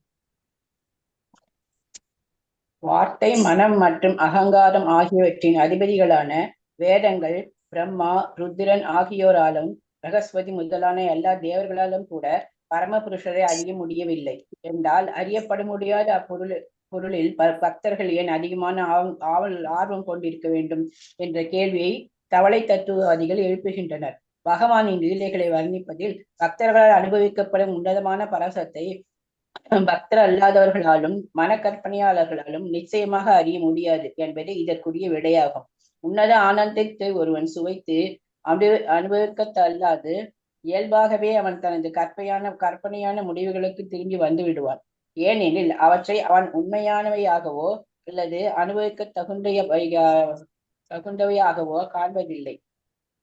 வார்த்தை, மனம் மற்றும் அகங்காரம் ஆகியவற்றின் அதிபதிகளான வேதங்கள், பிரம்மா, ருத்திரன் ஆகியோராலும் பிரகஸ்பதி முதலான எல்லா தேவர்களாலும் கூட பரமபுருஷரை அறிய முடியவில்லை என்றால் அறியப்பட முடியாத பொருளில் பக்தர்கள் ஏன் அதிகமான ஆர்வம் கொண்டிருக்க வேண்டும் என்ற கேள்வியை தவளை தத்துவவாதிகள் எழுப்புகின்றனர். பகவானின் லீலைகளை வர்ணிப்பதில் பக்தர்களால் அனுபவிக்கப்படும் உன்னதமான பரசத்தை பக்தர் அல்லாதவர்களாலும் மனக்கற்பனையாளர்களாலும் நிச்சயமாக அறிய முடியாது என்பது இதற்குரிய விடையாகும். உன்னத ஆனந்தத்தை ஒருவன் சுவைத்து அனுபவிக்கத்தல்லாது இயல்பாகவே அவன் தனது கற்பனையான முடிவுகளுக்கு திரும்பி வந்து விடுவான். ஏனெனில் அவற்றை அவன் உண்மையானவையாகவோ அல்லது அனுபவிக்க தகுந்தவையாகவோ காண்பதில்லை.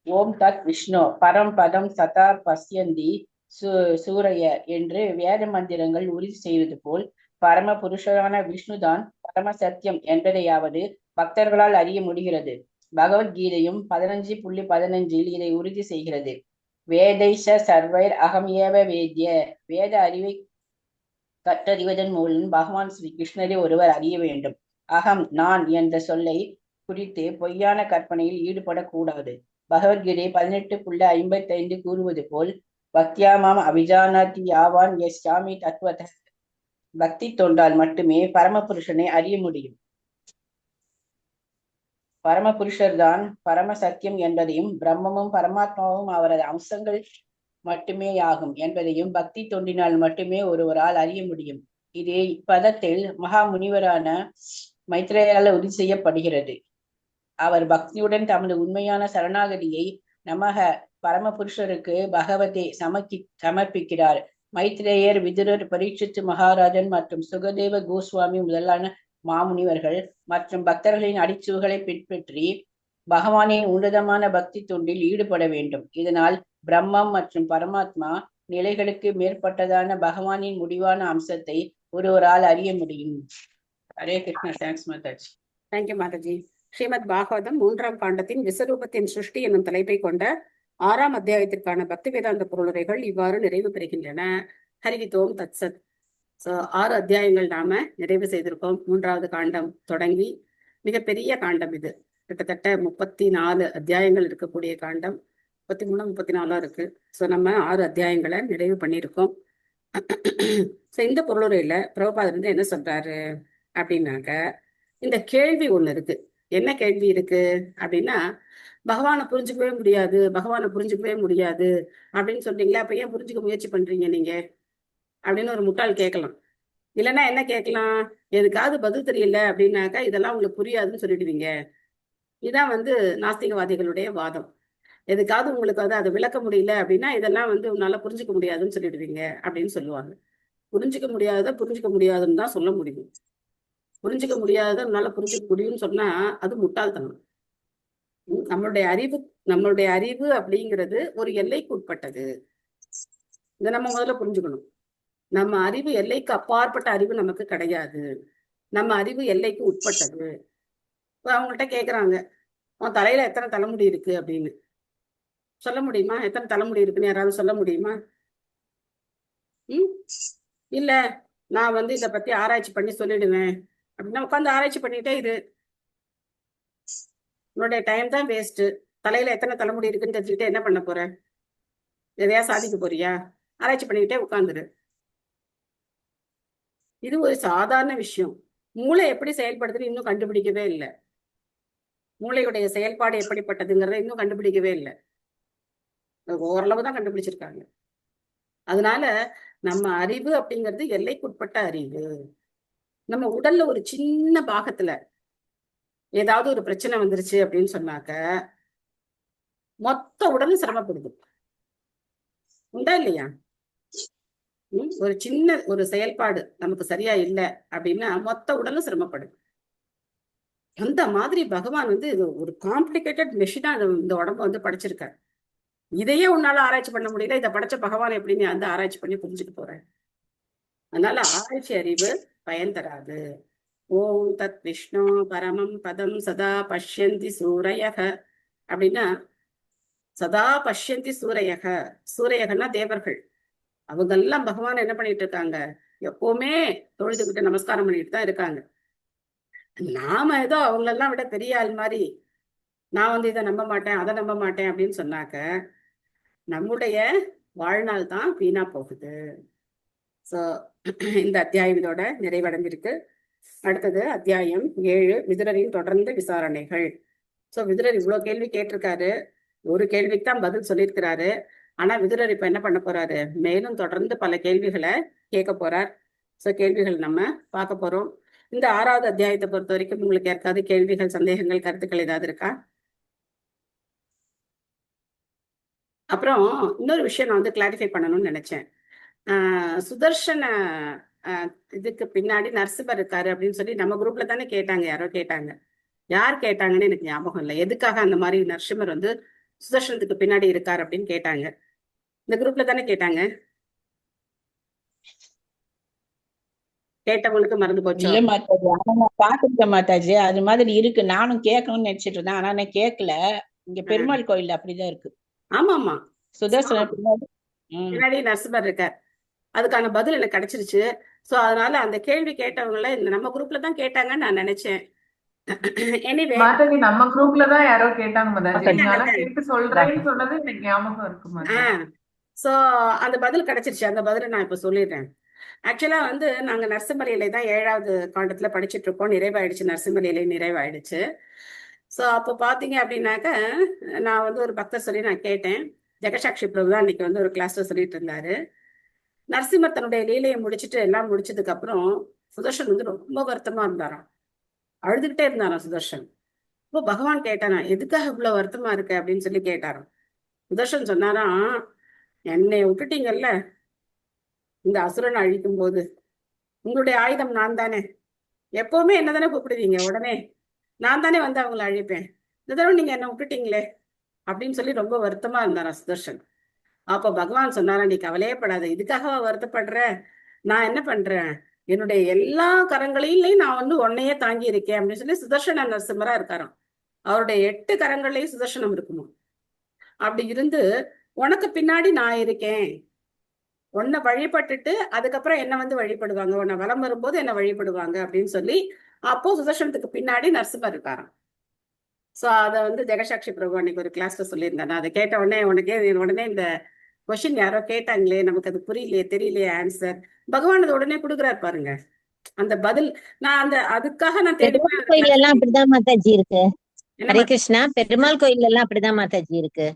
ஓம் தத் விஷ்ணு பரம் பதம் சதா பஸ்யந்தி சூரைய என்று வேத மந்திரங்கள் உறுதி செய்வது போல் பரம புருஷரான விஷ்ணுதான் பரம சத்தியம் என்பதையாவது பக்தர்களால் அறிய முடிகிறது. பகவத்கீதையும் 15.15 இதை உறுதி செய்கிறது. வேதைஷ சர்வைர் அகம் ஏவ வேத்ய. வேத அறிவை கற்றறிவதன் மூலம் பகவான் ஸ்ரீ கிருஷ்ணரை ஒருவர் அறிய வேண்டும். அகம், நான் என்ற சொல்லை குறித்து பொய்யான கற்பனையில் ஈடுபடக்கூடாது. பகவத்கீதை 18.55 கூறுவது போல் பக்தியாமாம் அபிஜானாதி யாவான் எஸ் சாமி தத்துவத. பக்தி தோன்றால் மட்டுமே பரமபுருஷனை அறிய முடியும். பரமபுருஷர் தான் பரம சத்தியம் என்பதையும் பிரம்மமும் பரமாத்மாவும் அவரது அம்சங்கள் மட்டுமே ஆகும் என்பதையும் பக்தி தோன்றினால் மட்டுமே ஒருவரால் அறிய முடியும். இது இப்பதத்தில் மகா முனிவரான மைத்ரேயால் உறுதி செய்யப்படுகிறது. அவர் பக்தியுடன் தமது உண்மையான சரணாகதியை நமக பரமபுருஷருக்கு பகவதை சமர்ப்பிக்கிறார். மைத்ரேயர், விதுரர், பரீட்சித்து மகாராஜன் மற்றும் சுகதேவ கோஸ்வாமி முதலான மாமுனிவர்கள் மற்றும் பக்தர்களின் அடிச்சுவர்களை பின்பற்றி பகவானின் உன்னதமான பக்தி தொண்டில் ஈடுபட வேண்டும். இதனால் பிரம்மம் மற்றும் பரமாத்மா நிலைகளுக்கு மேற்பட்டதான பகவானின் முடிவான அம்சத்தை ஒருவரால் அறிய முடியும். ஹரே கிருஷ்ணா. தேங்க்ஸ் மாதாஜி. தேங்க்யூ மாதாஜி. ஸ்ரீமத் பாகவதம் 3ஆம் காண்டத்தின் விஸ்வரூபத்தின் சிருஷ்டி என்னும் தலைப்பை கொண்ட 6ஆம் அத்தியாயத்திற்கான பக்தி வேதாந்த பொருளுரைகள் இவ்வாறு நிறைவு பெறுகின்றன. ஹரிவிதோம் தத்சத். 6 அத்தியாயங்கள் நாம நிறைவு செய்திருக்கோம். 3வது காண்டம் தொடங்கி மிகப்பெரிய காண்டம் இது. கிட்டத்தட்ட 34 அத்தியாயங்கள் இருக்கக்கூடிய காண்டம். 33 34 இருக்கு. நம்ம 6 அத்தியாயங்களை நிறைவு பண்ணியிருக்கோம். இந்த பொருளுரையில பிரபுபாதர் வந்து என்ன சொல்றாரு அப்படின்னாக்க, இந்த கேள்வி ஒண்ணு இருக்கு. என்ன கேள்வி இருக்கு அப்படின்னா, பகவானை புரிஞ்சுக்கவே முடியாது அப்படின்னு சொல்றீங்களா, அப்ப ஏன் புரிஞ்சுக்க முயற்சி பண்றீங்க நீங்க அப்படின்னு ஒரு முட்டாள் கேட்கலாம். இல்லைன்னா என்ன கேட்கலாம், எதுக்காவது பதில் தெரியல அப்படின்னாக்கா இதெல்லாம் உங்களுக்கு புரியாதுன்னு சொல்லிடுவீங்க. இதுதான் வந்து நாஸ்திகவாதிகளுடைய வாதம். எதுக்காவது உங்களுக்கு வந்து அதை விளக்க முடியல அப்படின்னா இதெல்லாம் வந்து உன்னால புரிஞ்சுக்க முடியாதுன்னு சொல்லிடுவீங்க அப்படின்னு சொல்லுவாங்க. புரிஞ்சுக்க முடியாதுன்னு தான் சொல்ல முடியும். புரிஞ்சுக்க முடியாததை உன்னால புரிஞ்சுக்க முடியும்னு சொன்னா அது முட்டாள்தனம். நம்மளுடைய அறிவு அப்படிங்கிறது ஒரு எல்லைக்கு உட்பட்டது. இதை நம்ம முதல்ல புரிஞ்சுக்கணும். நம்ம அறிவு எல்லைக்கு அப்பாற்பட்ட அறிவு நமக்கு கிடையாது. நம்ம அறிவு எல்லைக்கு உட்பட்டது. அவங்கள்ட்ட கேக்குறாங்க, உன் தலையில எத்தனை தலைமுடி இருக்கு அப்படின்னு சொல்ல முடியுமா? எத்தனை தலைமுடி இருக்குன்னு யாராவது சொல்ல முடியுமா? இல்ல, நான் வந்து இதை பத்தி ஆராய்ச்சி பண்ணி சொல்லிடுவேன் அப்படின்னா உட்காந்து ஆராய்ச்சி பண்ணிட்டே இரு. உன்னுடைய டைம் தான் வேஸ்ட். தலையில எத்தனை தலைமுடி இருக்குன்னு தெரிஞ்சுக்கிட்டே என்ன பண்ண போற? எதையா சாதிக்க போறியா? ஆராய்ச்சி பண்ணிக்கிட்டே உட்காந்துரு. இது ஒரு சாதாரண விஷயம். மூளை எப்படி செயல்படுதுன்னு இன்னும் கண்டுபிடிக்கவே இல்லை. மூளையுடைய செயல்பாடு எப்படிப்பட்டதுங்கிறத இன்னும் கண்டுபிடிக்கவே இல்லை. ஓரளவு தான் கண்டுபிடிச்சிருக்காங்க. அதனால நம்ம அறிவு அப்படிங்கிறது எல்லைக்குட்பட்ட அறிவு. நம்ம உடல்ல ஒரு சின்ன பாகத்துல ஏதாவது ஒரு பிரச்சனை வந்துருச்சு அப்படின்னு சொன்னாக்க மொத்த உடலும் சிரமப்படுது. உண்டா இல்லையா? ஒரு சின்ன ஒரு செயல்பாடு நமக்கு சரியா இல்லை அப்படின்னா மொத்த உடலும் சிரமப்படுது. அந்த மாதிரி பகவான் வந்து இது ஒரு காம்ப்ளிகேட்டட் மெஷினா இந்த உடம்பு வந்து படைச்சிருக்காரு. இதையே உன்னால ஆராய்ச்சி பண்ண முடியல, இதை படைச்ச பகவான் எப்படி நீ அந்த ஆராய்ச்சி பண்ணி புரிஞ்சுட்டு போற? அதனால ஆராய்ச்சி அறிவு பயன் தராது. ஓம் தத் விஷ்ணு பரமம் பதம் சதா பஷ்யந்தி சூரயக அப்படின்னா சதா பஷ்யந்தி சூரையக, சூரையகன்னா தேவர்கள், அவங்க எல்லாம் பகவான் என்ன பண்ணிட்டு இருக்காங்க, எப்பவுமே தொழுதுகிட்டு நமஸ்காரம் பண்ணிட்டு தான் இருக்காங்க. நாம ஏதோ அவங்களெல்லாம் விட பெரிய ஆள் மாதிரி நான் வந்து இதை நம்ப மாட்டேன் அதை நம்ப மாட்டேன் அப்படின்னு சொன்னாக்க நம்முடைய வாழ்நாள் தான் வீணா போகுது. ஸோ இந்த அத்தியாயம் இதோட நிறைவடைஞ்சிருக்கு. அடுத்தது அத்தியாயம் 7, விதுரரின் தொடர்ந்து விசாரணைகள். ஸோ விதுரர் இவ்வளோ கேள்வி கேட்டிருக்காரு, ஒரு கேள்விக்கு தான் பதில் சொல்லியிருக்கிறாரு. ஆனா விதுரர் இப்ப என்ன பண்ண போறாரு, மேலும் தொடர்ந்து பல கேள்விகளை கேட்க போறார். ஸோ கேள்விகள் நம்ம பார்க்க போறோம். இந்த 6வது அத்தியாயத்தை பொறுத்த வரைக்கும் உங்களுக்கு யாருக்காவது கேள்விகள், சந்தேகங்கள், கருத்துக்கள் ஏதாவது இருக்கா? அப்புறம் இன்னொரு விஷயம் நான் வந்து கிளாரிஃபை பண்ணணும்னு நினைச்சேன். சுதர்ஷன இதுக்கு பின்னாடி நரசிம்மர் இருக்காரு அப்படின்னு சொல்லி நம்ம குரூப்ல தானே கேட்டாங்க, யாரோ கேட்டாங்க. யார் கேட்டாங்கன்னு எனக்கு ஞாபகம் இல்லை. எதுக்காக அந்த மாதிரி நரசிம்மர் வந்து சுதர்ஷனத்துக்கு பின்னாடி இருக்காரு அப்படின்னு கேட்டாங்க. இந்த குரூப்ல தானே கேட்டாங்க. கேட்டவங்களுக்கு மறந்து போச்சு. இல்ல மாதாஜி, ஆனா நான் பாத்துருக்கேன் மாதாஜி, அது மாதிரி இருக்கு. நானும் கேட்கணும்னு நினைச்சிட்டு இருந்தேன், ஆனா நான் கேட்கல. இங்க பெருமாள் கோயில் அப்படிதான் இருக்கு. ஆமா ஆமா, சுதர்சனர் பின்னாடி பின்னாடி நரசிம்மர் இருக்கார். அதுக்கான பதில் எனக்கு கிடைச்சிருச்சு. சோ அதனால அந்த கேள்வி கேட்டவங்கள நம்ம குரூப்ல தான் கேட்டாங்கன்னு நான் நினைச்சேன். எனிவே மாதாஜி நம்ம குரூப்ல தான் யாரோ கேட்டாங்க மாதாஜி, அதனால கேட்டு சொல்றேன்னு சொன்னது எனக்கு ஞாபகம் இருக்கு மாதாஜி. சோ அந்த பதில் கிடைச்சிருச்சு. அந்த பதிலை நான் இப்ப சொல்லிடுறேன். ஆக்சுவலா வந்து நாங்க நரசிம்மலையில தான் 7வது காண்டத்துல படிச்சுட்டு இருக்கோம். நிறைவாயிடுச்சு, நரசிம்மலையில நிறைவாயிடுச்சு. சோ அப்போ பாத்தீங்க அப்படின்னாக்க நான் வந்து ஒரு பக்தர் சொல்லி நான் கேட்டேன். ஜெகசாட்சி பிரபு தான் இன்னைக்கு வந்து ஒரு கிளாஸ்ல சொல்லிட்டு இருந்தாரு. நரசிம்மர் தன்னுடைய லீலையை முடிச்சுட்டு எல்லாம் முடிச்சதுக்கு அப்புறம் சுதர்ஷன் வந்து ரொம்ப வருத்தமா இருந்தாராம், அழுதுகிட்டே இருந்தாராம் சுதர்ஷன். இப்போ பகவான் கேட்டாராம், எதுக்காக இவ்வளவு வருத்தமா இருக்கு அப்படின்னு சொல்லி கேட்டாராம். சுதர்ஷன் சொன்னாராம், என்னை விட்டுட்டீங்கல்ல இந்த அசுரனை அழிக்கும் போது, உங்களுடைய ஆயுதம் நான் தானே, எப்பவுமே என்ன தானே கூப்பிடுவீங்க, உடனே நான் தானே வந்து அவங்கள அழிப்பேன், இந்த தடவை நீங்க என்ன விட்டுட்டீங்களே அப்படின்னு சொல்லி ரொம்ப வருத்தமா இருந்தாராம் சுதர்ஷன். அப்ப பகவான் சொன்னாரா, நீ கவலையப்படாத, இதுக்காக வருத்தப்படுற, நான் என்ன பண்றேன், என்னுடைய எல்லா கரங்களையும் நான் வந்து உன்னையே தாங்கி இருக்கேன் அப்படின்னு சொல்லி சுதர்ஷன நரசிம்மரா இருக்காராம். அவருடைய 8 கரங்களையும் சுதர்ஷனம் இருக்குமா. அப்படி இருந்து உனக்கு பின்னாடி நான் இருக்கேன், உன்னை வழிபட்டுட்டு அதுக்கப்புறம் என்ன வந்து வழிபடுவாங்க, உன்னை வலம் வரும்போது என்ன வழிபடுவாங்க அப்படின்னு சொல்லி அப்போ சுதர்ஷனத்துக்கு பின்னாடி நரசிம்மர் இருக்காராம். சோ அதை வந்து ஜெகசாட்சி பிரபு அன்னைக்கு ஒரு கிளாஸ்ல சொல்லியிருந்தேன். நான் அதை கேட்ட உடனே இந்த கொஸ்டின் யாரோ கேட்டாங்களே, நமக்கு அது புரியலையே, தெரியலையே ஆன்சர், பகவான் அது உடனே கொடுக்குறாரு பாருங்க அந்த பதில். நான் அதுக்காக நான் பெருமாள் கோயில் எல்லாம் அப்படிதான் மாதாஜி இருக்கு. ஹரே கிருஷ்ணா, பெருமாள் கோயில் எல்லாம் அப்படிதான் மாதாஜி இருக்கு.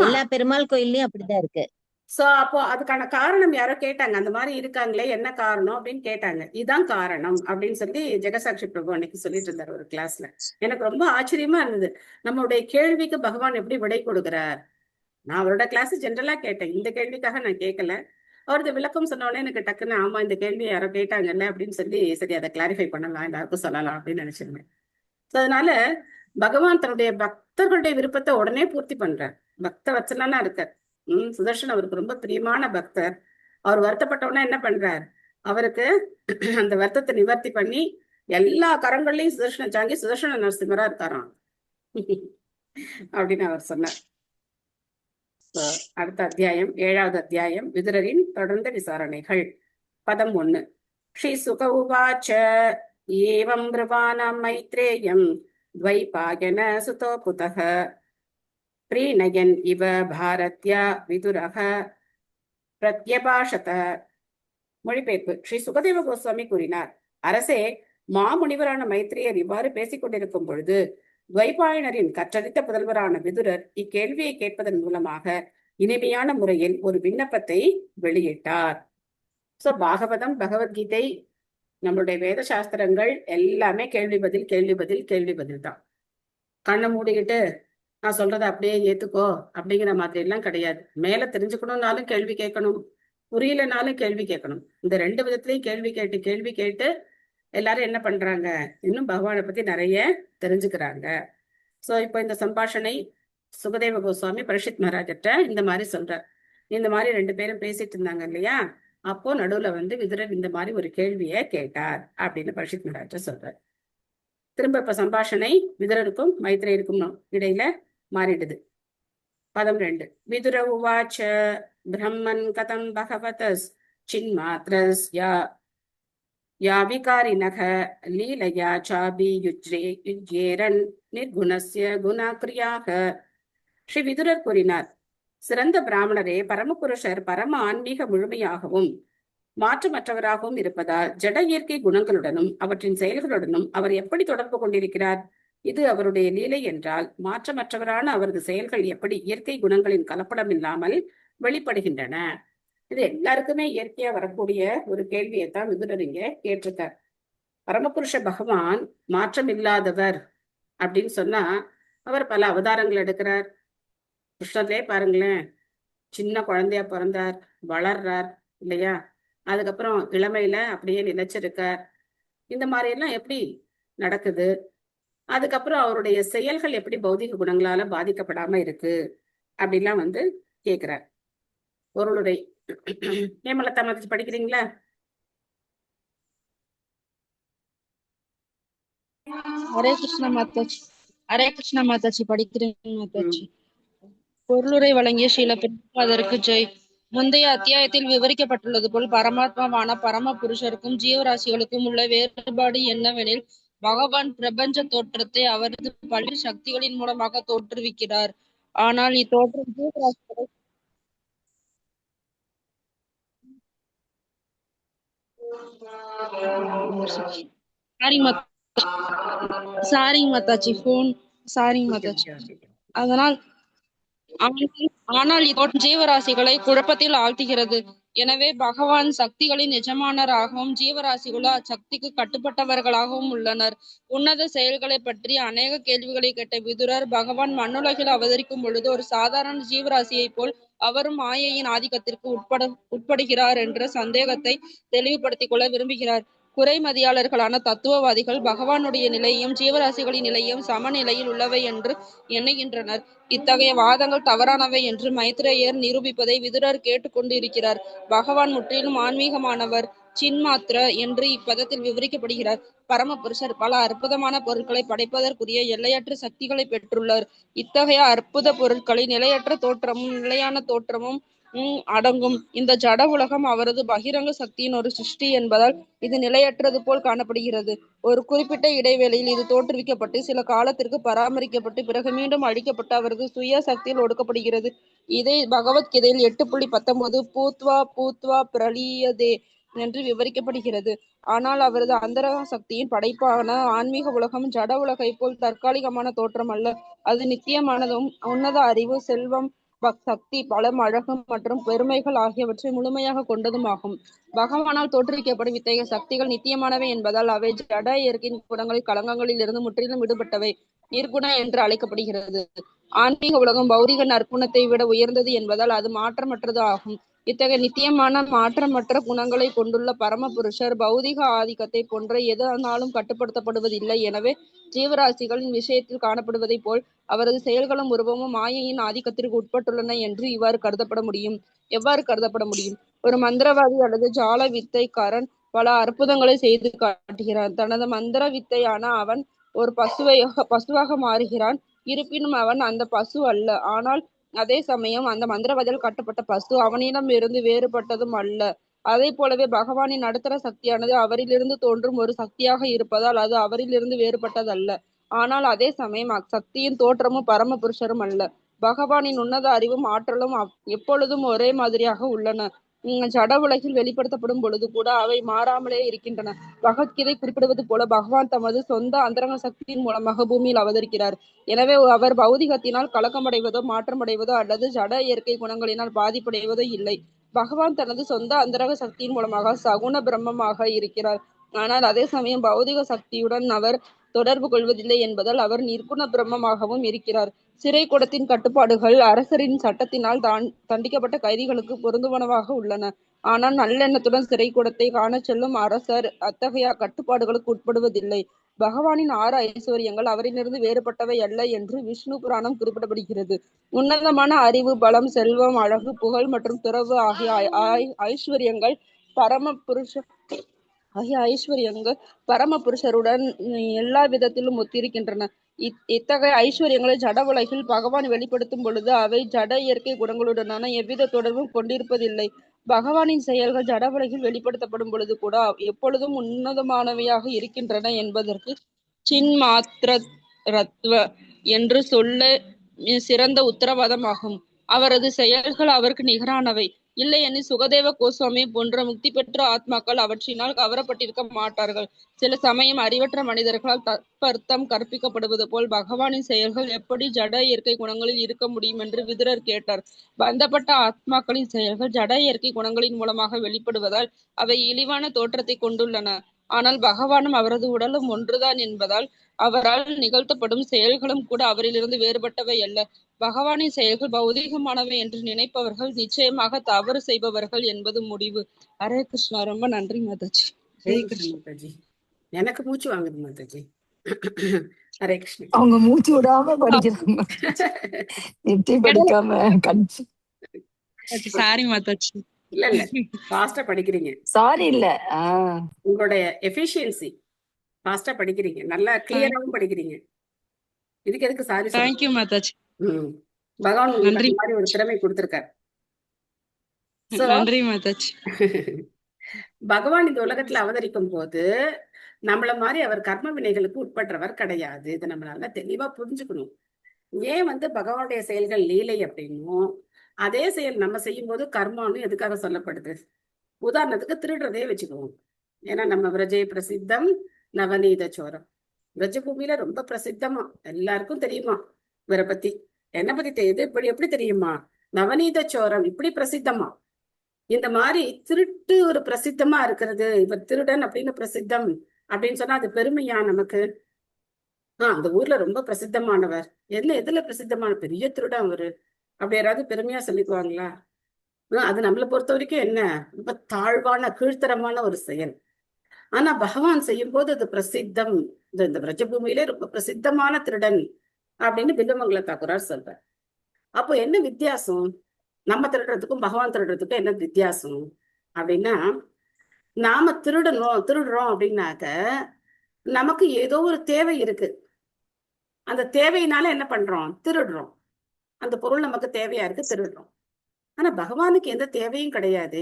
எல்லா பெருமாள் கோயில்லயும் அப்படிதான் இருக்கு. சோ அப்போ அதுக்கான காரணம் யாரோ கேட்டாங்க, அந்த மாதிரி இருக்காங்களே என்ன காரணம் அப்படின்னு கேட்டாங்க. இதுதான் காரணம் அப்படின்னு சொல்லி ஜெகசாட்சி பிரபு அன்னைக்கு சொல்லிட்டு இருந்தாரு ஒரு கிளாஸ்ல. எனக்கு ரொம்ப ஆச்சரியமா இருந்தது, நம்மளுடைய கேள்விக்கு பகவான் எப்படி விடை கொடுக்கிறார். நான் அவரோட கிளாஸ் ஜென்ரலா கேட்டேன், இந்த கேள்விக்காக நான் கேட்கல. அவரது விளக்கம் சொன்ன உடனே எனக்கு டக்குன்னு ஆமா இந்த கேள்வி யாரோ கேட்டாங்கல்ல அப்படின்னு சொல்லி சரி அதை கிளாரிஃபை பண்ணலாம், எல்லாருக்கும் சொல்லலாம் அப்படின்னு நினைச்சிருந்தேன். அதனால பகவான் தன்னுடைய பக்தர்களுடைய விருப்பத்தை உடனே பூர்த்தி பண்றார். பக்த வச்சலனா இருக்கார். சுதர்ஷன் அவருக்கு ரொம்ப பிரியமான பக்தர். அவர் வருத்தப்பட்டவுடனே என்ன பண்றார், அவருக்கு அந்த வருத்தத்தை நிவர்த்தி பண்ணி எல்லா கரங்கள்லயும் சுதர்ஷனை சாங்கி சுதர்ஷன நரசிம்மரா இருக்காராம் அப்படின்னு அவர் சொன்னார். அடுத்த அத்தியாயம் 7வது அத்தியாயம், விதுரரின் தொடர்ந்த விசாரணைகள். பதம் 1. ஸ்ரீ சுக உவாச்ச ஏவம் ப்ருவாணம் மைத்ரேயம் த்வைபாயன சுதோ புதஹ ப்ரீணயன் இவ பாரத்யா விதுரஹ பிரத்யபாஷத. மொழிபெயர்ப்பு. ஸ்ரீ சுகதேவ கோஸ்வாமி கூறினார், அரசே, மாமுனிவரான மைத்ரேயர் இவ்வாறு பேசிக் கொண்டிருக்கும் பொழுது துவைபாயனரின் கற்றறித்த புதல்வரான விதுரர் இக்கேள்வியை கேட்பதன் மூலமாக இனிமையான முறையில் ஒரு விண்ணப்பத்தை வெளியிட்டார். சோ பாகவதம், பகவத்கீதை, நம்மளுடைய வேத சாஸ்திரங்கள் எல்லாமே கேள்வி பதில் கேள்வி பதில் கேள்வி பதில் தான். கண்ணை மூடிக்கிட்டு நான் சொல்றதை அப்படியே ஏத்துக்கோ அப்படிங்கிற மாதிரி எல்லாம் கிடையாது. மேல தெரிஞ்சுக்கணும்னாலும் கேள்வி கேட்கணும், புரியலனாலும் கேள்வி கேட்கணும். இந்த 2 விதத்திலையும் கேள்வி கேட்டு எல்லாரும் என்ன பண்றாங்க, இன்னும் பகவானை பத்தி நிறைய தெரிஞ்சுக்கிறாங்க. சோ இப்போ இந்த சம்பாஷணை சுகதேவ கோஸ்வாமி பரீட்சித் மகாராஜர்கிட்ட இந்த மாதிரி சொல்றார். இந்த மாதிரி 2 பேரும் பேசிட்டு இருந்தாங்க இல்லையா, அப்போ நடுவுல வந்து விதுரர் இந்த மாதிரி ஒரு கேள்வியை கேட்டார் அப்படின்னு பரீட்சித் மகாராஜர் சொல்றார். திரும்ப இப்ப சம்பாஷணை விதுரருக்கும் மைத்ரேயருக்கும் இடையில மாறிடுது. பதம் 2. விதுர உவாச்ச பிரம்மன் கதம் பகவதஸ் சின்மாத்ரஸ் யா விகாரிணக லீலயா சாபி யுஜ்யேரன் நிர்குணஸ்ய குணக்ரியாக. ஸ்ரீ விதுரர் கூறினார், சிறந்த பிராமணரே, பரமபுருஷர் பரம ஆன்மீக முழுமையாகவும் மாற்றமற்றவராகவும் இருப்பதால் ஜட இயற்கை குணங்களுடனும் அவற்றின் செயல்களுடனும் அவர் எப்படி தொடர்பு கொண்டிருக்கிறார்? இது அவருடைய லீலை என்றால் மாற்றமற்றவரான அவரது செயல்கள் எப்படி இயற்கை குணங்களின் கலப்படம் இல்லாமல் வெளிப்படுகின்றன? இது எல்லாருக்குமே இயற்கையா வரக்கூடிய ஒரு கேள்வியைத்தான் விதுரர் இங்க கேட்டிருக்கார். பரமபுருஷ பகவான் மாற்றம் இல்லாதவர் அப்படின்னு சொன்னா அவர் பல அவதாரங்கள் எடுக்கிறார். கிருஷ்ணர்லே பாருங்களேன், சின்ன குழந்தையா பிறந்தார், வளர்றார் இல்லையா? அதுக்கப்புறம் இளமையில அப்படியே நிலைச்சிருக்கார். இந்த மாதிரி எல்லாம் எப்படி நடக்குது? அதுக்கப்புறம் அவருடைய செயல்கள் எப்படி பௌதிக குணங்களால பாதிக்கப்படாம இருக்கு அப்படிலாம் கேக்குறார். பொருளுரை. ஏமலதா மாதிரி படிக்கிறீங்களா? ஹரே கிருஷ்ண மாதாஜி. ஹரே கிருஷ்ண மாதாஜி, படிக்கிறேன் மாதாஜி. பொருளுரை வழங்கிய ஸ்ரீல பிரபுபாதருக்கு ஜெய். முந்தைய அத்தியாயத்தில் விவரிக்கப்பட்டுள்ளது போல் பரமாத்மாவான பரம புருஷருக்கும் ஜீவராசிகளுக்கும் உள்ள வேறுபாடு என்னவெனில், பகவான் பிரபஞ்ச தோற்றத்தை அவரது பல்வேறு சக்திகளின் மூலமாக தோற்றுவிக்கிறார். ஆனால் இத்தோற்றம் ஜீவராசிகளை சாரிங் மாதாஜி போன் சாரிங் மாதாஜி. ஆனால் இத்தோற்றம் ஜீவராசிகளை குழப்பத்தில் ஆழ்த்துகிறது. எனவே பகவான் சக்திகளின் எஜமானராகவும் ஜீவராசிகளோ அச்சக்திக்கு கட்டுப்பட்டவர்களாகவும் உள்ளனர். உன்னத செயல்களை பற்றி அநேக கேள்விகளை கேட்ட விதுரர், பகவான் மண்ணுலகில் அவதரிக்கும் பொழுது ஒரு சாதாரண ஜீவராசியை போல் அவரும் மாயையின் ஆதிக்கத்திற்கு உட்படுகிறார் என்ற சந்தேகத்தை தெளிவுபடுத்திக் கொள்ள விரும்புகிறார். குறைமதியாளர்களான தத்துவவாதிகள் பகவானுடைய நிலையும் ஜீவராசிகளின் நிலையும் சமநிலையில் உள்ளவை என்று எண்ணுகின்றனர். இத்தகைய வாதங்கள் தவறானவை என்று மைத்ரேயர் நிரூபிப்பதை விதுரர் கேட்டுக்கொண்டு இருக்கிறார். பகவான் முற்றிலும் ஆன்மீகமானவர், சின்மாத்திர என்று இப்பதத்தில் விவரிக்கப்படுகிறார். பரமபுருஷர் பல அற்புதமான பொருட்களை படைப்பதற்குரிய எல்லையற்ற சக்திகளை பெற்றுள்ளார். இத்தகைய அற்புத பொருட்களின் நிலையற்ற தோற்றமும் நிலையான தோற்றமும் அடங்கும். இந்த ஜட உலகம் அவரது பகிரங்க சக்தியின் ஒரு சிருஷ்டி என்பதால் இது நிலையற்றது போல் காணப்படுகிறது. ஒரு குறிப்பிட்ட இடைவேளையில் இது தோற்றுவிக்கப்பட்டு சில காலத்திற்கு பராமரிக்கப்பட்டு பிறகு மீண்டும் அழிக்கப்பட்டு அவரது சுய சக்தியில் ஒடுக்கப்படுகிறது. இதை பகவத்கீதையில் 8.19 பூத்வா பிரலியதே என்று விவரிக்கப்படுகிறது. ஆனால் அவரது அந்தரங்க சக்தியின் படைப்பான ஆன்மீக உலகம் ஜட உலகை போல் தற்காலிகமான தோற்றம் அல்ல. அது நித்தியமானதும் உன்னத அறிவு, செல்வம், சக்தி, பலம், அழகு மற்றும் பெருமைகள் ஆகியவற்றை முழுமையாக கொண்டதும் ஆகும். பகவானால் தோற்றுவிக்கப்படும் இத்தகைய சக்திகள் நித்தியமானவை என்பதால் அவை ஜட இயற்கையின் குணங்களில் களங்கங்களில் இருந்து முற்றிலும் விடுபட்டவை, நிர்குண என்று அழைக்கப்படுகிறது. ஆன்மீக உலகம் பௌதிக நற்குணத்தை விட உயர்ந்தது என்பதால் அது மாற்றமற்றது ஆகும். இத்தகைய நித்தியமான மாற்றமற்ற குணங்களை கொண்டுள்ள பரமபுருஷர் பௌதிக ஆதிக்கத்தை போன்ற எதனாலும் கட்டுப்படுத்தப்படுவதில்லை. எனவே ஜீவராசிகளின் விஷயத்தில் காணப்படுவதை போல் அவரது செயல்களும் உருவமும் மாயையின் ஆதிக்கத்திற்கு உட்பட்டுள்ளன என்று எவ்வாறு கருதப்பட முடியும்? ஒரு மந்திரவாதி அல்லது ஜால வித்தைக்காரன் பல அற்புதங்களை செய்து காட்டுகிறான். தனது மந்திர வித்தையான அவன் ஒரு பசுவாக மாறுகிறான். இருப்பினும் அவன் அந்த பசு அல்ல. ஆனால் அதே சமயம் அந்த மந்திரவாதியால் கட்டப்பட்ட பசு அவனிடம் இருந்து வேறுபட்டதும் அல்ல. அதை போலவே பகவானின் நடுத்தர சக்தியானது அவரிலிருந்து தோன்றும் ஒரு சக்தியாக இருப்பதால் அது அவரிலிருந்து வேறுபட்டதல்ல. ஆனால் அதே சமயம் அச்சக்தியின் தோற்றமும் பரம புருஷரும் அல்ல. பகவானின் உன்னத அறிவும் ஆற்றலும் எப்பொழுதும் ஒரே மாதிரியாக உள்ளன. ஜட உலகில் வெளிப்படுத்தப்படும் பொழுது கூட அவை மாறாமலே இருக்கின்றன. பகவத்கீதை குறிப்பிடுவது போல பகவான் தமது சொந்த அந்தரங்க சக்தியின் மூலமாக பூமியில் அவதரிக்கிறார். எனவே அவர் பௌதிகத்தினால் கலக்கமடைவதோ மாற்றமடைவதோ அல்லது ஜட இயற்கை குணங்களினால் பாதிப்படைவதோ இல்லை. பகவான் தனது சொந்த அந்தரங்க சக்தியின் மூலமாக சகுண பிரம்மமாக இருக்கிறார். ஆனால் அதே சமயம் பௌதிக சக்தியுடன் அவர் தொடர்பு கொள்வதில்லை என்பதால் அவர் நிர்குண பிரம்மமாகவும் இருக்கிறார். சிறை கூடத்தின் கட்டுப்பாடுகள் அரசரின் சட்டத்தினால் தண்டிக்கப்பட்ட கைதிகளுக்கு பொருந்துவனவாக உள்ளன. ஆனால் நல்லெண்ணத்துடன் சிறை கூடத்தை காண செல்லும் அரசர் அத்தகைய கட்டுப்பாடுகளுக்கு உட்படுவதில்லை. பகவானின் 6 ஐஸ்வர்யங்கள் அவரிலிருந்து வேறுபட்டவை அல்ல என்று விஷ்ணு புராணம் குறிப்பிடப்படுகிறது. உன்னதமான அறிவு, பலம், செல்வம், அழகு, புகழ் மற்றும் துறவு ஆகிய ஐஸ்வர்யங்கள் பரம புருஷருடன் எல்லா விதத்திலும் ஒத்திருக்கின்றன. இத்தகைய ஐஸ்வர்யங்களை ஜட உலகில் பகவான் வெளிப்படுத்தும் பொழுது அவை ஜட இயற்கை குணங்களுடனான எவ்வித தொடர்பும் கொண்டிருப்பதில்லை. பகவானின் செயல்கள் ஜட உலகில் வெளிப்படுத்தப்படும் பொழுது கூட எப்பொழுதும் உன்னதமானவையாக இருக்கின்றன என்பதற்கு சின்மாத்திரத்வ என்று சொல்ல சிறந்த உத்தரவாதமாகும். அவரது செயல்கள் அவருக்கு நிகரானவை. இல்லையெனில் சுகதேவ கோஸ்வாமி போன்ற முக்தி பெற்ற ஆத்மாக்கள் அவற்றினால் கவரப்பட்டிருக்க மாட்டார்கள். சில சமயம் அறிவற்ற மனிதர்களால் தப்பர்த்தம் கற்பிக்கப்படுவது போல் பகவானின் செயல்கள் எப்படி ஜட இயற்கை குணங்களில் இருக்க முடியும் என்று விதுரர் கேட்டார். பந்தப்பட்ட ஆத்மாக்களின் செயல்கள் ஜட இயற்கை குணங்களின் மூலமாக வெளிப்படுவதால் அவை இழிவான தோற்றத்தை கொண்டுள்ளன. ஆனால் பகவானும் அவரது உடலும் ஒன்றுதான் என்பதால் அவரால் நிகழ்த்தப்படும் செயல்களும் கூட அவரிலிருந்து வேறுபட்டவை அல்ல. பகவானின் செயல்கள் பௌதீகமானவை என்று நினைப்பவர்கள் நிச்சயமாக தவறு செய்பவர்கள் என்பது முடிவு. ஹரே கிருஷ்ணா. ரொம்ப நன்றி மாதாஜி. மாதாஜி, எனக்கு மூச்சு வாங்குது மாதாஜி. ஹரே கிருஷ்ணா. அவங்க மூச்சு விடாம படிக்கிறாங்க, நித்தி படிக்காம கடிச்சு. சாரி மாதாஜி. இல்ல இல்ல, ஃபாஸ்டா படிக்கிறீங்க. சாரி இல்ல, உங்களுடைய எஃபிஷியன்சி ஃபாஸ்டா படிக்கிறீங்க, நல்லா கிளியராவும் படிக்கிறீங்க. இதுக்கு எதுக்கு சாரி? தேங்க்யூ மாதாஜி. பகவான் உங்களுக்கு மாதிரி ஒரு திறமை கொடுத்திருக்காரு. நன்றி மாதாஜி. பகவான் இந்த உலகத்துல அவதரிக்கும் போது நம்மள மாதிரி அவர் கர்ம வினைகளுக்கு உட்பட்டவர் கிடையாது. இதை நம்ம நல்லா தெளிவா புரிஞ்சுக்கணும். ஏன் பகவானுடைய செயல்கள் லீலை அப்படின்னும், அதே செயல் நம்ம செய்யும் போது கர்மான்னு எதுக்காக சொல்லப்படுது? உதாரணத்துக்கு திருடுறதே வச்சுக்குவோம். ஏன்னா நம்ம விரஜை பிரசித்தம் நவநீத சோரம், விரஜபூமியில ரொம்ப பிரசித்தமா, எல்லாருக்கும் தெரியுமா இவரை பத்தி. என்ன பத்தி தெரியுது? இப்படி எப்படி தெரியுமா? நவநீத சோரம் இப்படி பிரசித்தமா. இந்த மாதிரி திருட்டு ஒரு பிரசித்தமா இருக்கிறது, இவர் திருடன் அப்படின்னு பிரசித்தம் அப்படின்னு சொன்னா அது பெருமையா நமக்கு? அந்த ஊர்ல ரொம்ப பிரசித்தமானவர். எதுல பிரசித்தமான? பெரிய திருடன் அவரு அப்படி யாராவது பெருமையா சொல்லிக்குவாங்களா? அது நம்மளை பொறுத்த வரைக்கும் என்ன, ரொம்ப தாழ்வான கீழ்த்தரமான ஒரு செயல். ஆனா பகவான் செய்யும் போது அது பிரசித்தம். இந்த பிரஜபூமியிலே ரொம்ப பிரசித்தமான திருடன் அப்படின்னு பில்லமங்கல தாக்குரார் சொல்றார். அப்போ என்ன வித்தியாசம்? நம்ம திருடுறதுக்கும் பகவான் திருடுறதுக்கும் என்ன வித்தியாசம் அப்படின்னா, நாம திருடுறோம் அப்படின்னாக்க நமக்கு ஏதோ ஒரு தேவை இருக்கு. அந்த தேவையினால என்ன பண்றோம்? திருடுறோம். அந்த பொருள் நமக்கு தேவையா இருக்கு, திருடுறோம். ஆனா பகவானுக்கு எந்த தேவையும் கிடையாது.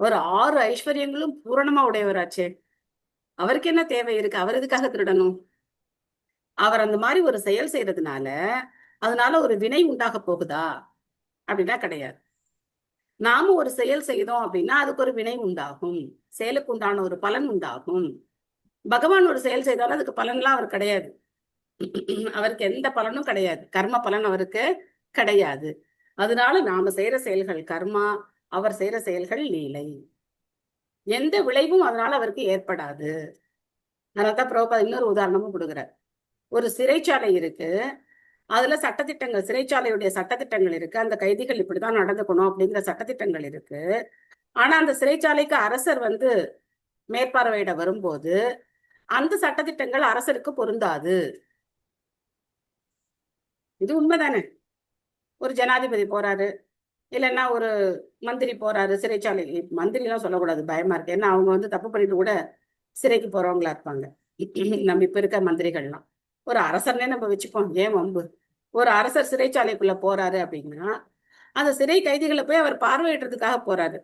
ஒரு 6 ஐஸ்வர்யங்களும் பூரணமா உடையவராச்சே, அவருக்கு என்ன தேவை இருக்கு? அவர் எதுக்காக திருடணும்? அவர் அந்த மாதிரி ஒரு செயல் செய்யறதுனால அதனால ஒரு வினை உண்டாக போகுதா அப்படின்னா கிடையாது. நாம ஒரு செயல் செய்தோம் அப்படின்னா அதுக்கு ஒரு வினை உண்டாகும், செயலுக்கு உண்டான ஒரு பலன் உண்டாகும். பகவான் ஒரு செயல் செய்தாலும் அதுக்கு பலன்லாம் அவர் கிடையாது. அவருக்கு எந்த பலனும் கிடையாது, கர்ம பலன் அவருக்கு கிடையாது. அதனால நாம செய்யற செயல்கள் கர்மா, அவர் செய்யற செயல்கள் லீலை. எந்த விளைவும் அதனால அவருக்கு ஏற்படாது. அதனால்தான் பிரபுபாதர் இன்னொரு உதாரணமும் கொடுக்குறார். ஒரு சிறைச்சாலை இருக்கு, அதுல சட்டத்திட்டங்கள், சிறைச்சாலையுடைய சட்டத்திட்டங்கள் இருக்கு. அந்த கைதிகள் இப்படிதான் நடந்துக்கணும் அப்படிங்கிற சட்டத்திட்டங்கள் இருக்கு. ஆனா அந்த சிறைச்சாலைக்கு அரசர் மேற்பார்வையிட வரும்போது அந்த சட்டத்திட்டங்கள் அரசருக்கு பொருந்தாது. இது உண்மைதானே? ஒரு ஜனாதிபதி போறாரு, இல்லைன்னா ஒரு மந்திரி போறாரு சிறைச்சாலை. மந்திரி எல்லாம் சொல்லக்கூடாது, பயமா இருக்கு. ஏன்னா அவங்க தப்பு பண்ணிட்டு கூட சிறைக்கு போறவங்களா இருப்பாங்க. நம்ம இப்ப இருக்க மந்திரிகள்லாம். ஒரு அரசர்னே நம்ம வச்சுப்போம், ஏன் வம்பு. ஒரு அரசர் சிறைச்சாலைக்குள்ள போறாரு அப்படின்னா அந்த சிறை கைதிகளை போய் அவர் பார்வையிடுறதுக்காக போறாரு.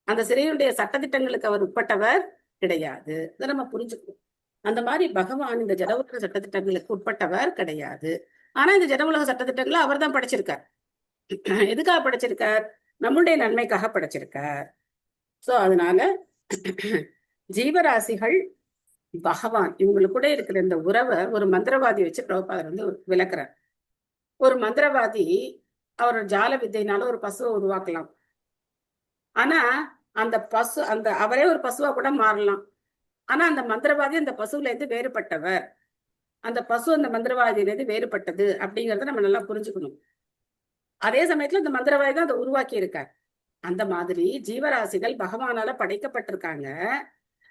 அந்த சிறையுடைய சட்டத்திட்டங்களுக்கு அவர் உட்பட்டவர் கிடையாது. இதை நம்ம புரிஞ்சுக்கணும். அந்த மாதிரி பகவான் இந்த ஜடவுலக சட்டத்திட்டங்களுக்கு உட்பட்டவர் கிடையாது. ஆனா இந்த ஜடவுலக சட்டத்திட்டங்களை அவர் தான் படைச்சிருக்கார். எதுக்காக படைச்சிருக்கார்? நம்மளுடைய நன்மைக்காக படைச்சிருக்கார். சோ அதனால ஜீவராசிகள் பகவான் இவங்களுக்கு கூட இருக்கிற இந்த உறவை ஒரு மந்திரவாதி வச்சு பிரபுபாதர் விளக்குறார். ஒரு மந்திரவாதி அவர் ஜால வித்தையினால ஒரு பசுவை உருவாக்கலாம். ஆனா அந்த பசு அவரே ஒரு பசுவா கூட மாறலாம். ஆனா அந்த மந்திரவாதி அந்த பசுல இருந்து வேறுபட்டவர், அந்த பசு அந்த மந்திரவாதியிலிருந்து வேறுபட்டது அப்படிங்கறத நம்ம நல்லா புரிஞ்சுக்கணும். அதே சமயத்துல இந்த மந்திரவாதி தான் அதை உருவாக்கி இருக்கார். அந்த மாதிரி ஜீவராசிகள் பகவானால படைக்கப்பட்டிருக்காங்க.